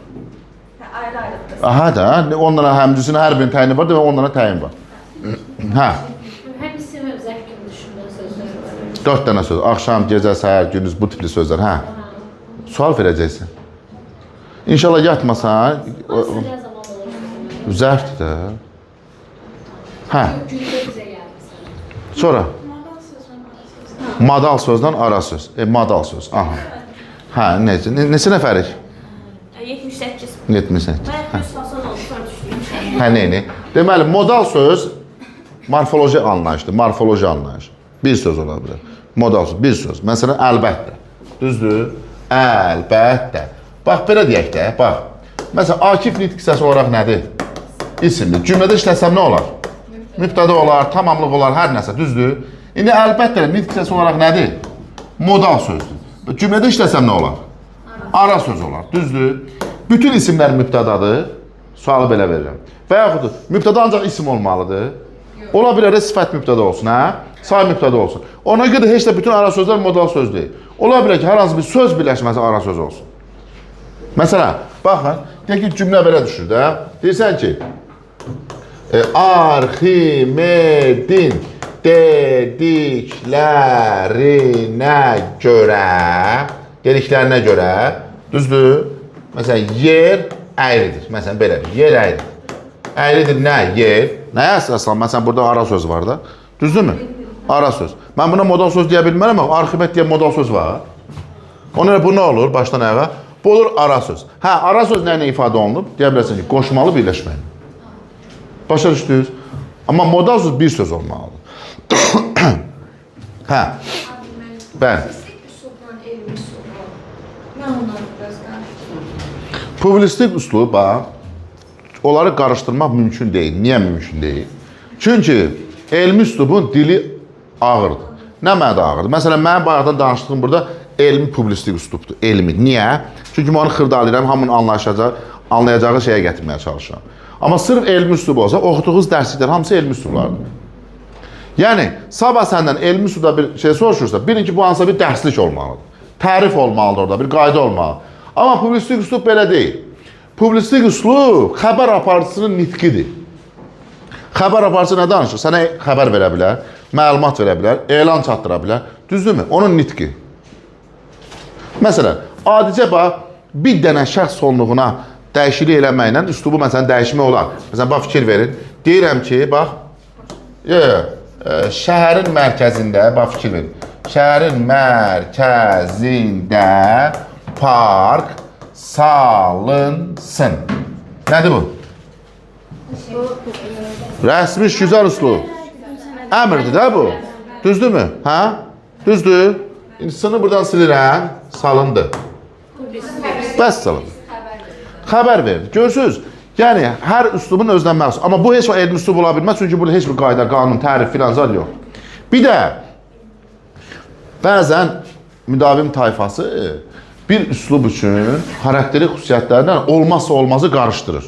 Ayrı-ayrıdır. Aha da, onlara həmcüsünün hər birinin təyini var, demək onlara təyin var. Hə, Həmisi mövzək kimi düşünülən sözlər var. 4 dənə söz. Axşam, gecə, səhər, gündüz bu tipli sözlər. Hə. Sual verəcəksən. İnşallah yatmasan, Nə zaman olur? zərfdir də. Hə, Gündə bizə gəlməsən. sonra. Modal sözdən ara söz. Modal söz. Aha. Hə, neçə nəfərik? 78. 78. Mən 100 fason oldu, sonra düşdüm. Hə, neyini? Deməli, modal söz morfoloji anlayışdır, morfoloji anlayış. Bir söz ola bilər. Modal söz, bir söz. Məsələn, əlbəttə. Düzdür? Əlbəttə. Bax, belə deyək də, bax. Məsələn, Akif nitq hissəsi olaraq nədir? İsimdir. Cümlədə işləsəm nə olar? Mübtəda olar, tamamlıq olar, hər nəsə, düzdür? İndi əlbəttə nitq hissəsi olaraq nədir? Modal sözdür. Cümlədə işləsəm nə olar? Ara söz olar, düzdür? Bütün isimlər mübtədadır. Sualı belə verirəm. Və yaxud mübtəda ancaq isim olmalıdır. Ola bilər də sifət mübtəda olsun, hə? Say mübtəda olsun. Ona görə heç də bütün ara sözlər modal söz deyil. Ola bilər ki, hər hansı bir söz birləşməsi ara söz olsun. Məsələn, baxın, deyək ki, cümlə belə düşür də. Deyirsən ki, Arximedin dediklərinə görə, düzdür? Məsələn, yer əyridir. Məsələn, belə bir, yer əyridir. Əyridir nə? Yer. Nəyə əsaslan? Məsələn, burada ara söz var da. Düzdürmü? Ara söz. Mən buna modal söz deyə bilmərəm, amma Arximed deyə modal söz var. Ona görə bu nə olur? Başdan ayağa. Bu olur ara söz. Hə, ara söz nə ilə ifadə olunub? Deyə bilərsən ki, qoşmalı birləşməylə. Başa düşdünüz? Amma modal söz bir söz olmalıdır. Hə. Bəli. Publistik üslub, bax, onları qarışdırmaq mümkün deyil. Niyə mümkün deyil? Çünki elmi üslubun dili ağırdır. Nə mənada ağırdır? Məsələn, mənim bayaqdan danışdığım burada elmi publistik üslubdur. Elmi. Niyə? Çünki mən onu xırdalayıram, hamının anlayacağı şeyə gətirməyə çalışıram. Amma sırf elmi üslub olsa, oxuduğunuz dərsliklər hamısı elmi üslublardır. Yəni, sabah səndən elmi üslubda bir şey soruşursa, bilin ki, bu hansısa bir dərslik olmalıdır. Tərif olmalıdır orada, bir qayda olmalıdır. Amma publistik üslub belə deyil. Publistik üslub xəbər aparıcısının nitqidir. Xəbər aparıcısı nə danışır? Sənə xəbər verə bilər, məlumat verə bilər, elan çatdıra bilər. Düzdürmü? Onun nitqi. Məsələn, adicə bax, bir dənə şəxs sonluğuna dəyişiklik eləməklə üslubu məsələn dəyişmək olar. Məsələn, bax fikir verin. Deyirəm ki, bax, şəhərin mərkəzində, bax fikir verin. Şəhərin mərkəzində park salınsın. Nədir bu? Rəsmi güzel üslub. Əmrdir də bu. Düzdürmü? Hə? Düzdür. İnsanı buradan silirəm, salındı. Bəs salındı. Xəbər verir. Görürsünüz? Yəni, hər üslubun özdən məxsus. Amma bu heç o elmi üslub ola bilməz. Çünki burada heç bir qayda, qanun, tərif filan zad yox. Bir də bəzən müdavim tayfası bir üslub üçün xarakteri xüsusiyyətlərdən olmazsa olmazı qarışdırır.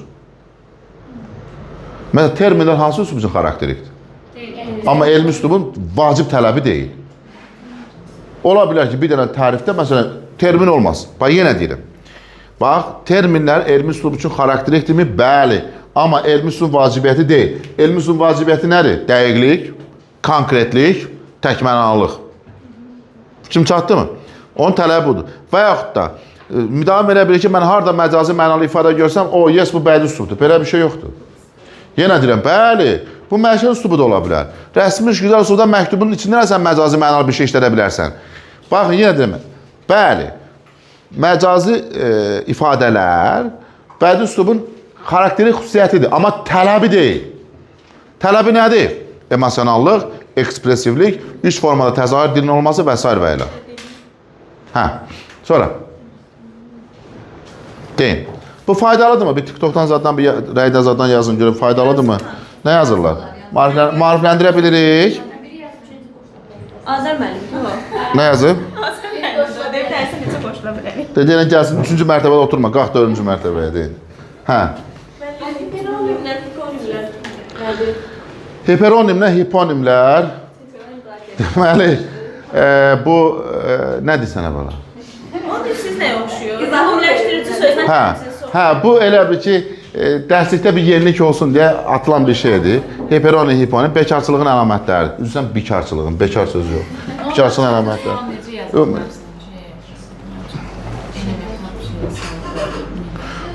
Məsələn, terminlər hansı üslub üçün xarakterikdir? Amma elmi üslubun vacib tələbi deyil. Ola bilər ki, bir dənə tərifdə, məsələn, termin olmaz. Bax, yenə deyirəm. Bax, terminlər elmi üslub üçün xarakterikdirmi? Bəli. Amma elmi üslubun vacibiyyəti deyil. Elmi üslubun vacibiyyəti nədir? Dəqiqlik, konkretlik, təkmənalılıq. Fikrim çatdı mı? Onun tələbi budur. Və yaxud da, müdavim elə bilir ki, mən harada məcazi mənalı ifadə görsəm, yes, bu bədii üslubdur. Belə bir şey yoxdur. Yenə deyirəm, bəli, bu məşəl üslubu da ola bilər. Rəsmi güzel üslubda məktubun içində sən məcazi mənalı bir şey işlədə bilərsən. Baxın, yenə deyirəm, bəli, məcazi ifadələr bədii üslubun xarakteri xüsusiyyətidir, amma tələbi deyil. Tələbi nədir? Emosionallıq, ekspresivlik, üç formada təzahür dilin olması və s. və ilə. Hə, sonra. Deyin. Bu faydalıdır mı? Bir TikTok'dan zaten, bir rəydən zaten yazın görün. Faydalıdır mı? Nə yazırlar? Marifləndirə bilirik. Azər müəllim, bu. Nə yazıb? Azər müəllim, deyib dərsə necə qoşula bilərik? Deyilən gəlsin, 3-cü mərtəbədə oturma. Qalx 4-cü mərtəbəyə deyin. Hə. Hiperonimlə hiponimlər. Deməli, bu nədir sənə bala? Onun siz nəyə oxşuyur? İzahləşdirici sözlə Hə, bu elə bir ki, dərslikdə bir yenilik olsun deyə atılan bir şeydir. Hiperonim, hiponim, bekarçılığın əlamətləridir. Üzrsən, bikarçılığın, bekar sözü yox. Bikarçılığın əlamətləri.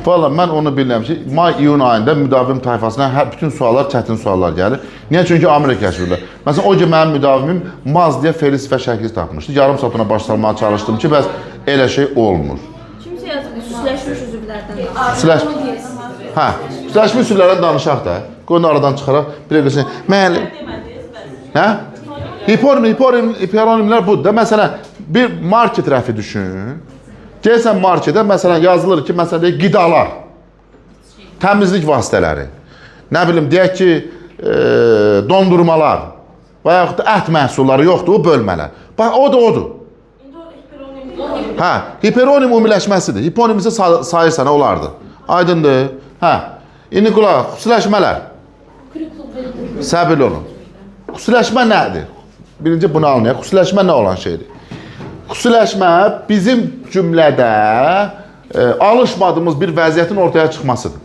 Valla, mən onu bilirəm ki, may-iyun ayında müdavim tayfasına bütün suallar, çətin suallar gəlir. Niyə? Çünki Amerika kəşfirlər. Məsələn, o gün mənim müdavimim Maz deyə felis və şəkil tapmışdı. Yarım saat ona başlamaya çalışdım ki, bəs elə şey olmur. Kimsə yazıb, süsləşmiş üzvlərdən. Hə, süsləşmiş üzvlərdən danışaq da. Qoyun aradan çıxaraq, bir əqəsin, müəllim. Hə? Hiperonimlər budur da. Məsələn, bir market rəfi düşün. Gəlsən marketə, məsələn, yazılır ki, məsələn, deyək, qidalar, təmizlik vasitələri, nə bilim, deyək ki, dondurmalar və yaxud da ət məhsulları yoxdur, o bölmələr. Bax, o da odur. Hə, hiperonim ümumiləşməsidir. Hiponim isə sayırsan, olardı. Aydındır. Hə, indi qulaq, xüsusiləşmələr. Səbirli olun. Xüsusiləşmə nədir? Birinci bunu anlayaq. Xüsusiləşmə nə olan şeydir? Xüsusiləşmə bizim cümlədə alışmadığımız bir vəziyyətin ortaya çıxmasıdır.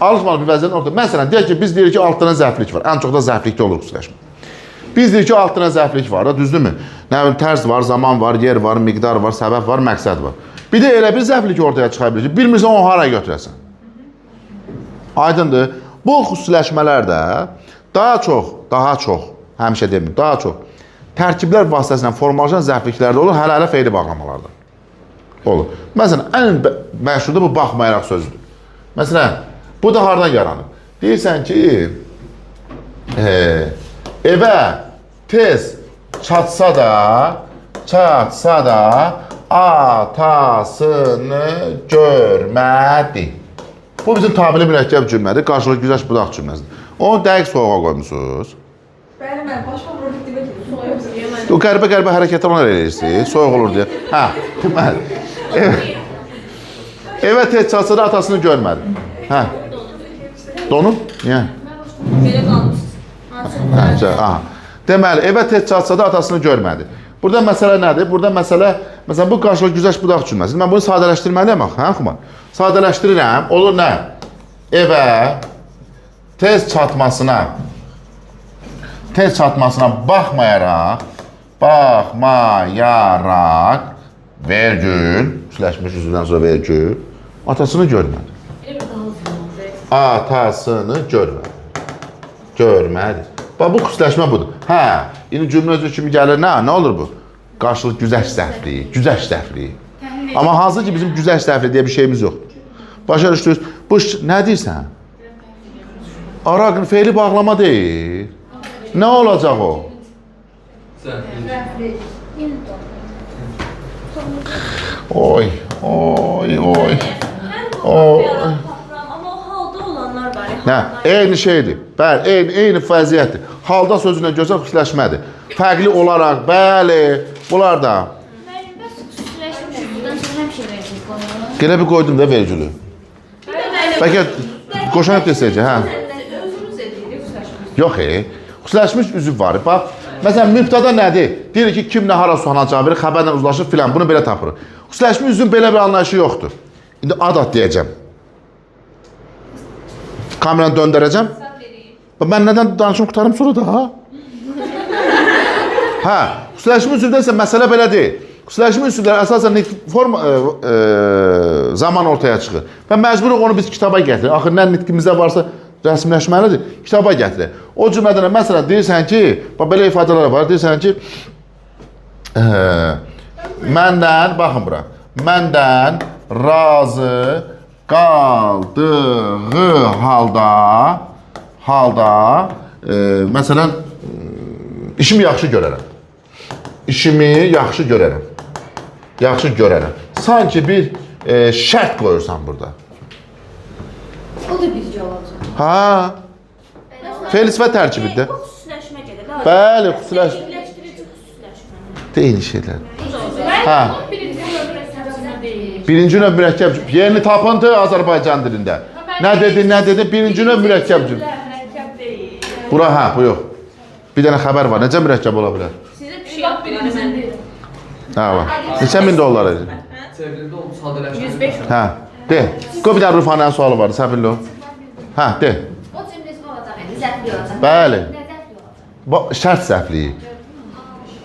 Alışmadığımız bir vəziyyətin ortaya. Məsələn, deyək ki, biz deyirik ki, altına zəflik var. Ən çox da zəflikdə olur xüsusiləşmə. Biz deyirik ki, altına zəflik var, düzdürmü? Nə bilim, tərz var, zaman var, yer var, miqdar var, səbəb var, məqsəd var. Bir də elə bir zəflik ortaya çıxa bilir ki, bilmirsən onu haraya götürəsən. Aydındır. Bu xüsusiləşmələr də daha çox, həmişə demir, daha çox tərkiblər vasitəsilə formalaşan zəfliklərdə olur, hələ-hələ feili bağlamalarda. Olur. Məsələn, ən məşhur da bu baxmayaraq sözüdür. Məsələn, bu da hardan yaranır? Deyirsən ki, evə tez çatsa da atasını görmədi. Bu bizim tabiri mürəkkəb cümlədir. Qarşılıq güzəşt budaq cümləsidir. Onu dəqiq soğuğa qoymusunuz. Bəli, mən başıma vurdu dibə gedir. Soyuq. O qəribə hərəkətlər ona eləyirsiniz, soyuq olur deyə. Hə, deməli. Evə tez çatsa da atasını görmədi. Hə. Donub? Niyə? Belə qalmışsınız. Aha. Deməli, evə tez çatsa da atasını görmədi. Burada məsələ nədir? Burada məsələ, məsələn, bu qarşılıq güzəşt budaq cümləsidir. Mən bunu sadələşdirməliyəm, hə, Xumar? Sadələşdirirəm, olur nə? Evə tez çatmasına baxmayaraq, vergül, üsləşmiş üzvdən sonra vergül, atasını görmədi. Atasını görmədi. Bax, bu xüsləşmə budur. Hə, indi cümlə özü kimi gəlir, nə olur bu? Qarşılıq güzəşt səhvliyi. Amma hansı ki, bizim güzəşt səhvliyi deyə bir şeyimiz yoxdur. Başa düşdünüz, bu nə deyirsən? Araqın feili bağlama deyil. Nə olacaq o? Oy. Amma o halda olanlar var. Nə? Eyni şeydir. Bəli, eyni vəziyyətdir. Halda sözünə gözəl xüsləşmədir. Fərqli olaraq, bəli, bunlar da. Müəllim, bəs xüsusiləşmiş üzvdən sonra həmişə vergül qoyulur. Gələ bir qoydum da vergülü. Bəlkə qoşan desəcək, hə? Özümüz edirik, xüsusiləşmiş. Yox, xüsusiləşmiş üzv var. Bax, məsələn, mübtada nədir? Deyir ki, kim nə hara suhanacağı verir, xəbərlə uzlaşır filan, bunu belə tapırıq. Xüsusiləşmiş üzvün belə bir anlayışı yoxdur. İndi ad deyəcəm. Kameranı döndərəcəm. Mən nədən danışım qutarım sonra da, ha? Hə, xüsusiləşmiş üzvdə isə məsələ belə deyil. Xüsusiləşmiş üzvlər əsasən zaman ortaya çıxır. Və məcburuq onu biz kitaba gətiririk. Axı, nə nitqimizdə varsa rəsmiləşməlidir, kitaba gətirir. O cümlədən, məsələn, deyirsən ki, belə ifadələr var, deyirsən ki, baxın bura, məndən razı qaldığı halda, məsələn, işimi yaxşı görərəm. Sanki bir şərt qoyursan burada. O da bircə olacaq. Ha, fe'l sifət tərkibində. Bu xüsusiləşmə gedir. Bəli, xüsusiləşmə. Birləşdirici xüsusiləşmə. Eyni şeylər. Ha. Birinci Birinci növ mürəkkəb cümlə. Yeni tapıntı Azərbaycan dilində. Nə dedi? Birinci növ mürəkkəb cümlə. Bura, hə, bu yox. Bir dənə xəbər var. Necə mürəkkəb ola bilər? Sizə bir şey yap birinci mən deyirəm. Hə, var. Neçə min dollar edir? Çevrildi oldu sadələşmə. 105 Hə, de. Qoy bir dənə Rufanənin sualı var, səbirli ol. Hə, de. O cümləsi olacaq, zəfli olacaq. Bəli. Nə zəfli olacaq? Şərt səhvliyi.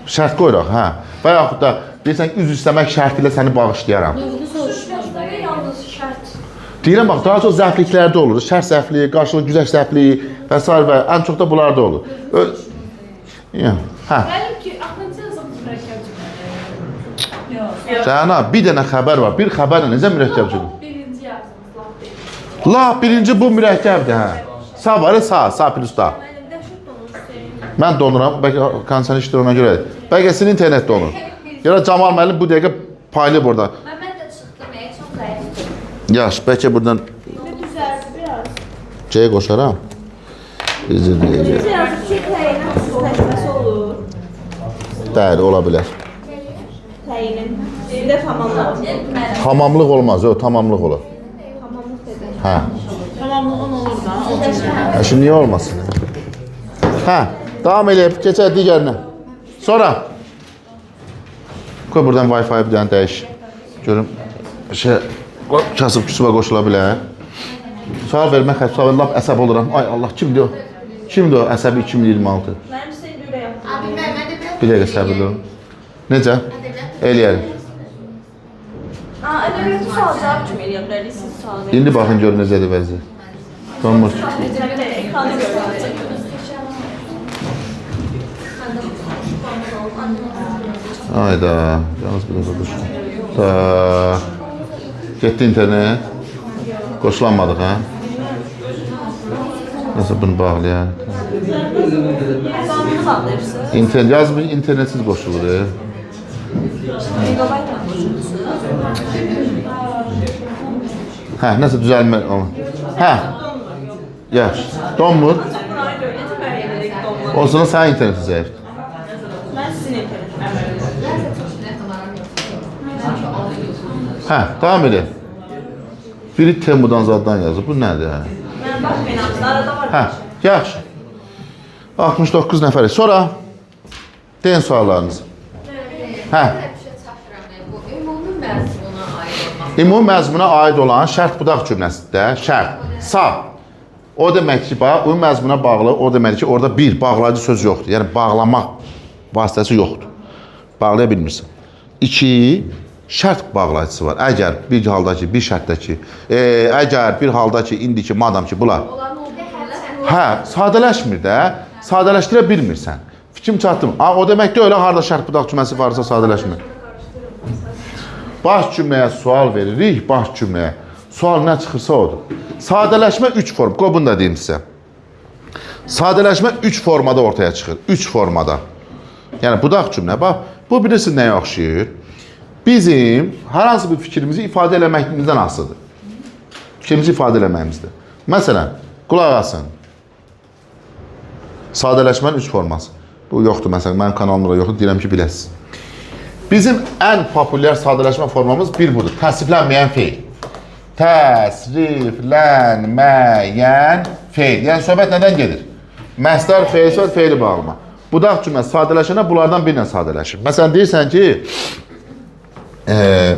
Şərt qoyuruq, hə. Və yaxud da deyirsən ki, üzr istəmək şərti ilə səni bağışlayaram. Xüsusiləşmədə yalnız şərt. Deyirəm, bax, daha çox zəfliklərdə olur. Şərt zəfliyi, qarşılıq güzəşt zəfliyi və s. və ən çox da bunlarda olur. Hə. Mənim ki, axırıncı yazımız mürəkkəb cümlədir. Cənab, bir dənə xəbər var. Bir xəbərlə necə mürəkkəb cümlə? Birinci yazımız laf deyil. La, birinci bu mürəkkəbdir, hə. Sa var, sa plus da. Mənim dəhşət donur istəyirəm. Mən donuram, bəlkə konsən işdir ona görədir. Bəlkə sizin internet donur. Ya da Camal müəllim bu dəqiqə paylayıb orada. Mən də çıxdım, çox zəifdir. Yaş, bəlkə buradan Düzəldi biraz. C qoşaram. İzin deyəcək. Yazıb ki, təyin xüsusiləşməsi olur. Bəli, ola bilər. Təyinin. Bir də tamamlanır. Tamamlıq olmaz, yox, tamamlıq olur. Tamamlıq dedim. Hə. Tamamlığın olur da, o cümlə. Şimdi niyə olmasın? Hə, davam eləyib, keçək digərinə. Sonra. Qoy buradan Wi-Fi bir dənə dəyiş. Görüm, kasıb küsübə qoşula bilər. Sual vermək, sual vermək, lap əsəb oluram. Ay Allah, kimdir o? Kimdir o əsəbi 2026? Mənim sizə ürə yaptım. Abi, mən də bir Bir dəqiqə səbirli olun. Necə? Eləyərik. Ədəbiyyatı sual cavab kimi eləyə bilərik, siz sual verin. İndi baxın görün necədir vəziyyət. Donmur. Ekranı görürəm. Ayda, yalnız bir dəqiqə dursun. Da. Getdi internet. Qoşulanmadıq, hə? Nasıl bunu bağlayaq? Hesabını bağlayırsınız. İnternet yazmır, internetsiz qoşulur. Megabaytla qoşulursunuz. Hə, nəsə düzəlmə o. Hə. Yaxşı. Donmur. Burayı dövlət müəyyən edək donlar. O zaman sənin internetin zəifdir. Mən sizin internetimi Hə, davam edin. Biri Temudan zaddan yazır. Bu nədir? Hə? Mən baxmayın, arada var. Hə, yaxşı. 69 nəfərik. Sonra deyin suallarınızı. Hə. Bu ümumi məzmuna aid olmaq. Ümumi məzmuna aid olan şərt budaq cümləsində şərt. Sağ. O demək ki, bax, ümumi məzmuna bağlı, o demək ki, orada bir bağlayıcı söz yoxdur. Yəni, bağlamaq vasitəsi yoxdur. Bağlaya bilmirsən. 2. Şərt bağlayıcısı var. Əgər bir halda ki, bir şərtdə ki, əgər bir halda ki, indi ki, madam ki, bunlar. Hə, sadələşmir də, sadələşdirə bilmirsən. Fikrim çatdım. O demək deyil, harada şərt budaq cümləsi varsa sadələşmir. Baş cümləyə sual veririk, baş cümləyə. Sual nə çıxırsa odur. Sadələşmə 3 form. Qoy bunu da deyim sizə. Sadələşmə 3 formada ortaya çıxır. 3 formada. Yəni, budaq cümlə. Bax, bu bilirsiniz nəyə oxşayır? Bizim hər hansı bir fikrimizi ifadə eləməkimizdən asılıdır. Fikrimizi ifadə eləməyimizdir. Məsələn, qulaq asın. Sadələşmənin 3 forması. Bu yoxdur, məsələn, mənim kanalımda yoxdur, deyirəm ki, biləsiniz. Bizim ən populyar sadələşmə formamız bir budur. Təsriflənməyən feil. Təsriflənməyən feil. Yəni, söhbət nədən gedir? Məsdər, feil, söhbət, feili bağlama. Budaq cümlə sadələşənə bunlardan birlə sadələşir. Məsələn, deyirsən ki,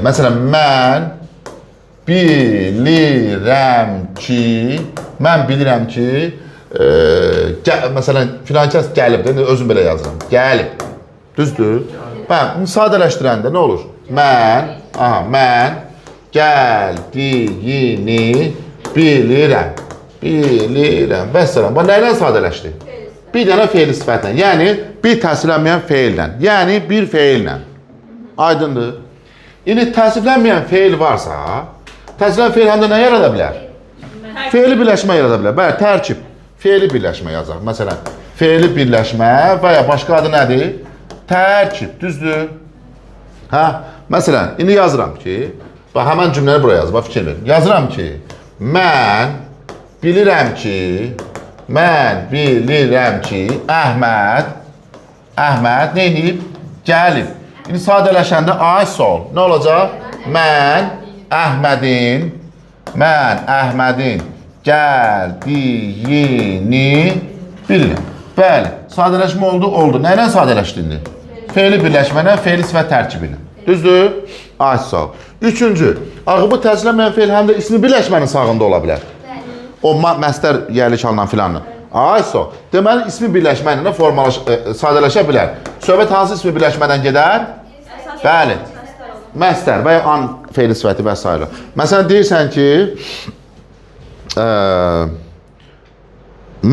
məsələn, mən bilirəm ki, məsələn, filan kəs gəlib, özüm belə yazıram, gəlib, düzdür? Mən sadələşdirəndə nə olur? Mən gəldiyini bilirəm, və s. Bu nə ilə sadələşdi? Bir dənə feili sifətlə, yəni bir təsriflənməyən feillə, yəni bir feillə. Aydındır. İndi təsriflənməyən feil varsa, təsriflənməyən feil həm də nə yarada bilər? Feili birləşmə yarada bilər. Bəli, tərkib. Feili birləşmə yazaq. Məsələn, feili birləşmə və ya başqa adı nədir? Tərkib, düzdür? Hə? Məsələn, indi yazıram ki, bax, həmən cümləni buraya yaz, bax, fikir verin. Yazıram ki, mən bilirəm ki, Əhməd neyinib? Gəlib. İndi sadələşəndə ay sol. Nə olacaq? Mən Əhmədin gəldiyini bilirəm. Bəli, sadələşmə oldu. Nə ilə sadələşdindi? Feili birləşmənə, feili sifət tərkibini. Düzdür? Ay sol. Üçüncü, ağıbı təsriflənməyən feil həm də ismi birləşmənin sağında ola bilər. O məstər yerli çalınan filanı. Ay sol. Deməli, ismi birləşməylə sadələşə bilər. Söhbət hansı ismi birləşmədən gedər? Bəli. Məstər və ya an feili sifəti və s. Məsələn, deyirsən ki,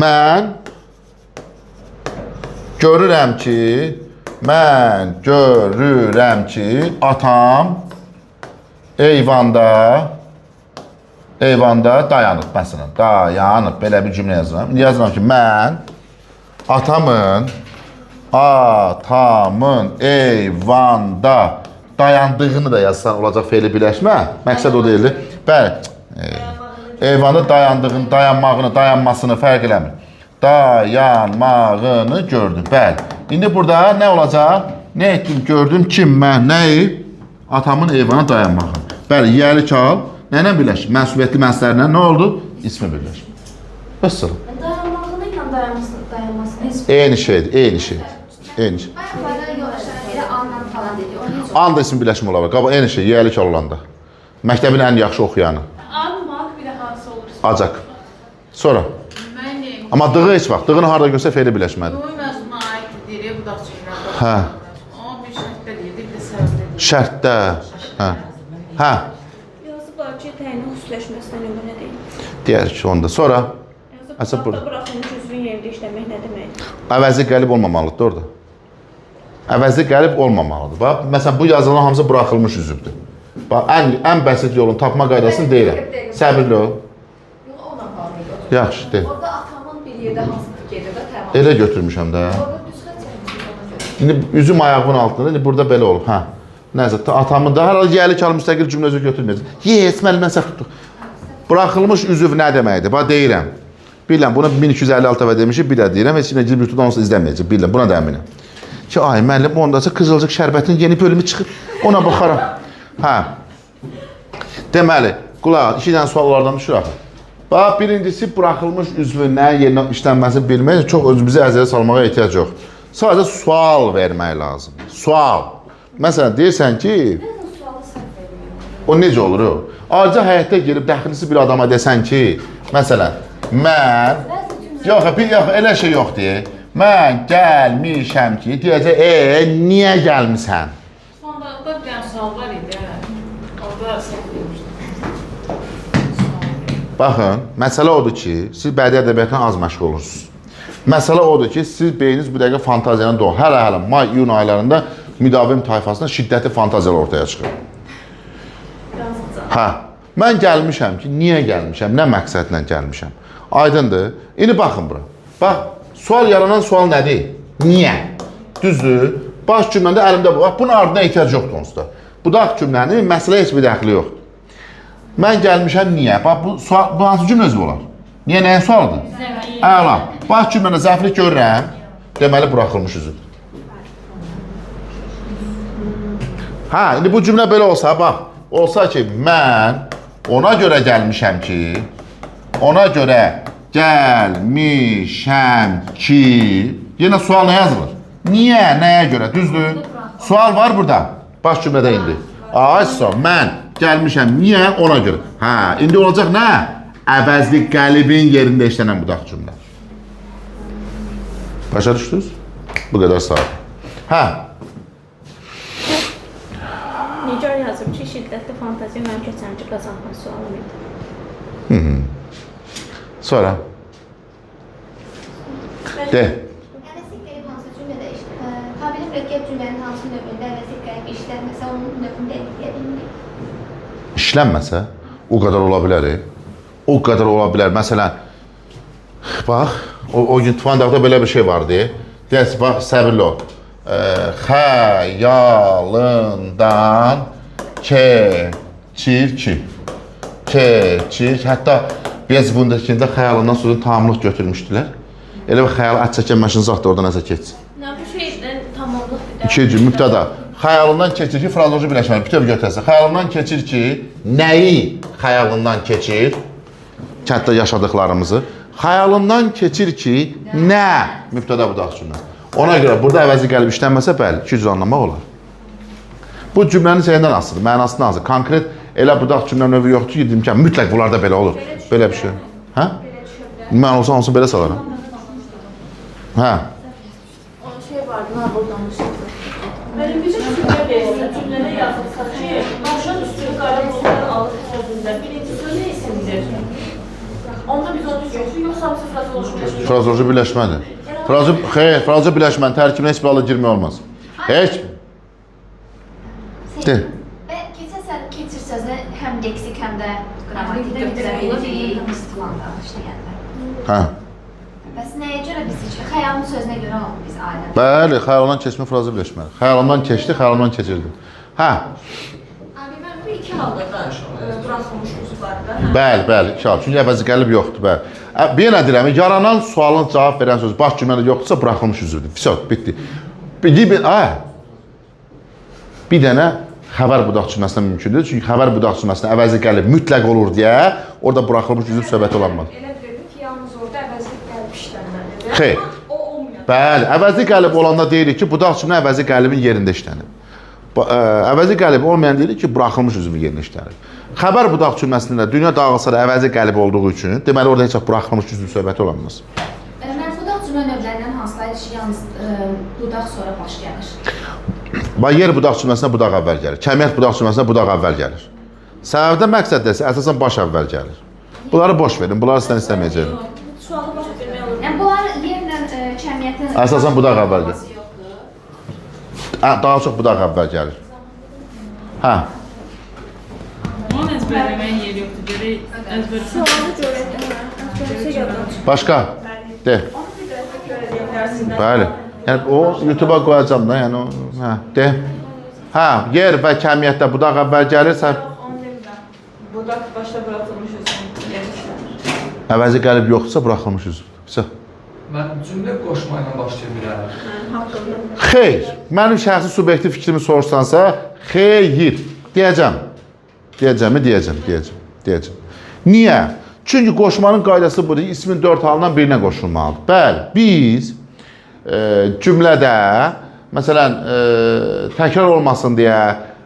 mən görürəm ki, atam eyvanda dayanıb, məsələn, dayanıb, belə bir cümlə yazıram. İndi yazıram ki, mən atamın eyvanda dayandığını da yazsan olacaq feili birləşmə. Məqsəd o deyildi. Bəli, eyvanda dayandığını, dayanmasını fərq eləmir. Dayanmağını gördüm. Bəli. İndi burada nə olacaq? Nə etdim? Gördüm ki, mən nəyi? Atamın eyvana dayanmağını. Bəli, yiyəli kal. Nə ilə birləşir? Mənsubiyyətli mənslərlə nə oldu? İsmi birləşir. Bəsələ. Dayanmağını ilə dayanmasını eyni şeydir. Bayaqlardan yoldaşlarına belə anlam falan dedi. An da ismi birləşmə ola bilər. Eyni şey, yiyəli kal olanda. Məktəbin ən yaxşı oxuyanı. Almaq bir də hansı olur? Acaq. Sonra. Amma dığı heç vaxt. Dığını harada görsə feili birləşmədir. Ümumi məzmuna aid deyir, budaq cümlədə. Hə. Amma bir şərtdə deyir, bir də səbəbdə deyir. Şərtdə. Hə. Yazıblar ki, təyin xüsusiləşməsindən nümunə deyil. Deyər ki, onda. Sonra. Yazıblar da buraxılmış üzvün yerində işləmək nə demək? Əvəzli qəlib olmamalıdır orada. Əvəzli qəlib olmamalıdır. Bax, məsələn, bu yazılan hamısı buraxılmış üzvdür. Bax, ən bəsit yolun tapma qaydasını deyirəm. Səbirli ol. Yox, ona bağlı. Yaxşı, de. Orada atamın bir yerdə hansı gedir də təmas. Elə götürmüşəm də. Orada düz xətt çəkmişəm ona görə. İndi üzüm ayağımın altında, indi burada belə olub, hə. Nəzər, atamın da hər halda gəli kal müstəqil cümlə özü götürməyəcək. Yes, müəllimdən səhv tutduq. Buraxılmış üzv nə deməkdir? Bax, deyirəm. Bilirəm, buna 1256 dəfə demişik, bir də deyirəm, heç kimə girib yutudan olsa izləməyəcək, bilirəm, buna da əminəm. Ki, ay, müəllim, ondasa qızılcıq şərbətinin yeni bölümü çıxıb, ona baxaram. Hə. Deməli, qulaq, 2 dənə suallardan düşür axı. Bax, birincisi, buraxılmış üzvün nə yerinə işlənməsini bilmək, çox özümüzü əzələ salmağa ehtiyac yox. Sadəcə sual vermək lazım. Sual. Məsələn, deyirsən ki, o necə olur o? Ayrıca həyətdə gelib dəxilisi bir adama desən ki, məsələn, mən, yox, elə şey yox deyək. Mən gəlmişəm ki, deyəcək, niyə gəlmişsən? Sonradan bir dənə sual var idi, orada səhv demişdim. Baxın, məsələ odur ki, siz bədii ədəbiyyatdan az məşğul olursunuz. Məsələ odur ki, siz beyniniz bu dəqiqə fantaziyanın doğru. Hələ may-iyun aylarında müdavim tayfasında şiddətli fantaziyalar ortaya çıxır. Hə, mən gəlmişəm ki, niyə gəlmişəm, nə məqsədlə gəlmişəm? Aydındır. İndi baxın bura. Bax, sual yaranan sual nədir? Niyə? Düzdür. Baş cümləndə əlimdə bu. Bax, bunun ardına ehtiyac yoxdur onsuz da. Budaq cümlənin məsələyə heç bir dəxli yoxdur. Mən gəlmişəm niyə? Bax, bu hansı cümlə özü olar? Niyə, nəyə sualdır? Əla. Bax, cümləndə zəflik görürəm, deməli, buraxılmış üzüdür. Hə, indi bu cümlə belə olsa, bax, olsa ki, mən ona görə gəlmişəm ki, yenə sual nə yazılır? Niyə, nəyə görə, düzdür? Sual var burada, baş cümlədə indi. Aysa, mən gəlmişəm, niyə, ona görə. Hə, indi olacaq nə? Əvəzli qəlibin yerində işlənən budaq cümlə. Başa düşdünüz? Bu qədər saat. Hə. Nigar yazıb ki, şiddətli fantaziya mənim keçənci qazanma sualım idi. Sonra. De. Əvəzlik qəlib hansı cümlədə qabilin mürəkkəb cümlənin hansı növündə əvəzlik qəlib işlənməsə, onun növündə eləyə bilmirik. İşlənməsə, o qədər ola bilər. O qədər ola bilər. Məsələn, bax, o gün Tufandaqda belə bir şey vardı. Deyəsin, bax, səbirli ol. Xəyalından keçir ki. Hətta biz bundakində xəyalından sözün tamamlıq götürmüşdülər. Elə bir xəyal ət çəkən məşin zat da orada nəsə keçsin. Nə bu şeydən tamamlıq bir də. İkinci, mübtəda. Xəyalından keçir ki, frazoji birləşməli, bütöv götürəsə. Xəyalından keçir ki, nəyi xəyalından keçir? Kənddə yaşadıqlarımızı. Xəyalından keçir ki, nə? Mübtəda budaq cümlə. Ona görə burada əvəzi qəlib işlənməsə, bəli, iki cür anlamaq olar. Bu cümlənin şeyindən asılıdır, mənasından asılıdır. Konkret elə budaq cümlə növü yoxdur ki, dedim ki, mütləq bunlarda belə olur. Belə bir şey. Hə? Mən olsa belə salaram. Hə? O şey vardı, nağıl danışırdı. Mənim bir cümlə verirsə, cümlədə yazılsa ki, başın üstü qara bulutlar alır sözündə. Birinci söz nə isimdir? Onda biz onu görürük, yoxsa hamısı frazoloji birləşmə. Frazoloji birləşmədir. Frazoloji birləşmənin tərkibinə heç bir halda girmək olmaz. Heç. De. Və keçir sözü həm leksik, həm də qrammatikdə bitirə bilirik istimanda işləyəndə. Hə. Bəs nəyə görə biz heç xəyalın sözünə görə biz ailə? Bəli, xəyalından keçmə frazı birləşməli. Xəyalından keçdi, xəyalından keçirdi. Hə. Abi, mən bu iki halda da buraxılmış üzvlərdə. Bəli, iki hal. Çünki əvəzi qəlib yoxdur, bəli. Bir yenə deyirəm, yaranan sualın cavab verən söz baş cümlədə yoxdursa, buraxılmış üzvdür. Fisot, bitdi. Bir dənə xəbər budaq cümləsində mümkündür. Çünki xəbər budaq cümləsində əvəzi qəlib mütləq olur deyə, orada buraxılmış üzv söhbəti olanmaz. Elə bilirdim ki, yalnız orada əvəzlik qəlib işlənməlidir. Xeyr. O olmuyor. Bəli, əvəzi qəlib olanda deyirik ki, budaq cümlə əvəzi qəlibin yerində işlənir. Əvəzi qəlib olmayan deyirik ki, buraxılmış üzvün yerində işlənir. Xəbər budaq cümləsində dünya dağılsa da əvəzi qəlib olduğu üçün, deməli orada heç buraxılmış üzvün söhbəti olanmaz. Mən budaq cümlə növlərindən hansılar işi yalnız budaq sonra baş gəlir? Yer budaq cümləsinə budaq əvvəl gəlir. Kəmiyyət budaq cümləsinə budaq əvvəl gəlir. Səbəbdə məqsəd isə əsasən baş əvvəl gəlir. Bunları boş verin, bunları sizdən istəməyəcəyim. Sualı başa vermək olur. Yəni bunlar yerlə kəmiyyətin Əsasən budaq əvvəl gəlir. Daha çox budaq əvvəl gəlir. Hə. Əzbərləməyin yeri yoxdur. Görək əzbərləsən. Sualı görək. Əzbərləsə yaddan çıxır. Başqa? De. Onu bir də təkrar edə bilərsiniz. Bəli. Yəni o YouTube-a qoyacam da, yəni o, hə, de. Hə, yer və kəmiyyətdə budaq əvvəl gəlirsə, Onu demirəm. Budaq başda buraxılmış üzrə yerləşir. əvəzi gəlib yoxdursa buraxılmış üzvdür. Mən cümlə qoşma ilə başlaya bilərəm. Haqqında. Xeyr. Mənim şəxsi subyektiv fikrimi soruşsansa, xeyr. Deyəcəm. Deyəcəm. Niyə? Çünki qoşmanın qaydası budur, ismin 4 halından birinə qoşulmalıdır. Bəli, biz cümlədə, məsələn, təkrar olmasın deyə,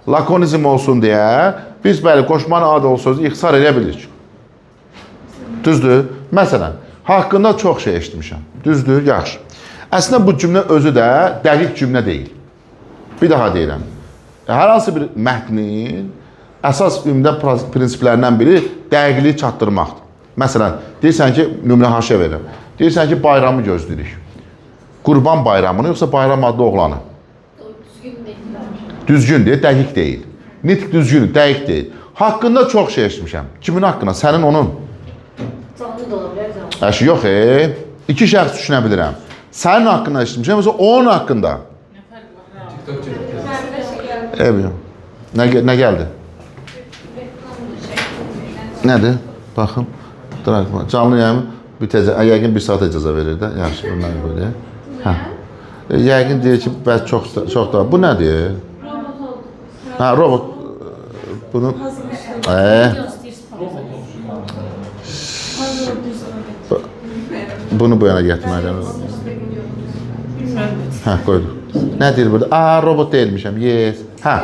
lakonizm olsun deyə, biz bəli, qoşmanın adı ol sözü ixtisar edə bilirik. Düzdür? Məsələn, haqqında çox şey eşitmişəm. Düzdür? Yaxşı. Əslində bu cümlə özü də dəqiq cümlə deyil. Bir daha deyirəm. Hər hansı bir mətnin əsas ümdə prinsiplərindən biri dəqiqliyi çatdırmaqdır. Məsələn, deyirsən ki, nümunə haşiyə verirəm. Deyirsən ki, bayramı gözləyirik. Qurban bayramını yoxsa bayram adlı oğlanı? Düzgün deyil. Düzgündür, dəqiq deyil. Nitq düzgündür, dəqiq deyil. Haqqında çox şey eşitmişəm. Kimin haqqında? Sənin, onun. Canlı da ola bilər, canlı. Əşi yox, İki şəxs düşünə bilirəm. Sənin haqqında eşitmişəm, yoxsa onun haqqında? TikTok çəkir. Ev yox. Nə gəldi? Nədir? Baxın. Canlı yayım bitəcək. Yəqin bir saat icazə verir də. Yaxşı, bunları böyle. Hə. Yəqin deyir ki, bəs çox da. Bu nədir? Hə, robot. Bunu... Bunu bu yana gətirməliyəm. Hə, qoydum. Nə deyir burada? Aa, robot deyilmişəm. Yes. Hə.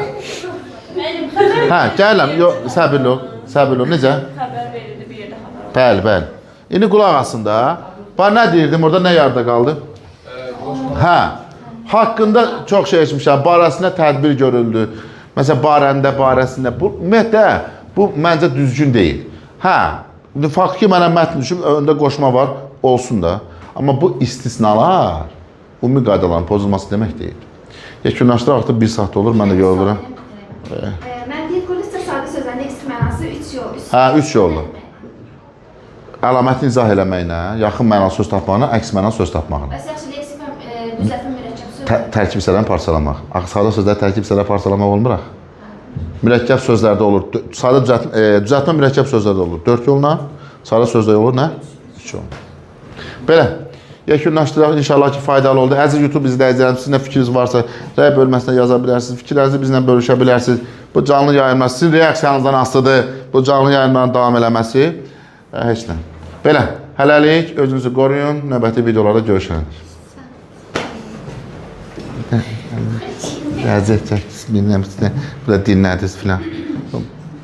Hə, gələm. Yox, səbirli ol. Necə? Xəbər verildi bir yerdə xəbər. Bəli. İndi qulaq asın da. Bax, nə deyirdim? Orada nə yarıda qaldı? Hə. Haqqında çox şey eşitmişəm. Barəsində tədbir görüldü. Məsələn, barəsində. Ümumiyyətlə, bu məncə düzgün deyil. Hə. Fakt ki, mənə mətn düşüb, öndə qoşma var, olsun da. Amma bu istisnalar ümumi qaydaların pozulması demək deyil. Yekunlaşdıraq da bir saat olur, mən də yoruluram. Məntiqolistika sadə sözlərin eksik mənası 3 yol. Hə, 3 yolla. Əlamətini izah eləməklə, yaxın mənalı söz tapmaqla, əks mənalı söz tapmaqla. Bəs yaxşı leksik və düzəltmə mürəkkəb söz. Tərkib hissələrini parçalamaq. Axı sadə sözlər tərkib hissələri parçalamaq olmur axı. Mürəkkəb sözlərdə olur. Sadə düzəltmə mürəkkəb sözlərdə olur. 4 yolla, sadə sözdə olur nə? 3 yolla. Belə. Yekunlaşdıraq. İnşallah ki, faydalı oldu. Əziz YouTube izləyicilərim, sizin də fikriniz varsa, rəy bölməsinə yaza bilərsiniz. Fikirlərinizi bizlə bölüşə bilərsiniz. Bu canlı yayınlar sizin reaksiyanızdan asılıdır. Bu canlı yayınların davam eləməsi. Heç nə. Belə. Hələlik. Özünüzü qoruyun. Növbəti videolarda görüşərik. Əziyyət çəkdiniz, bilmirəm sizə. Bu da dinlədiniz filan.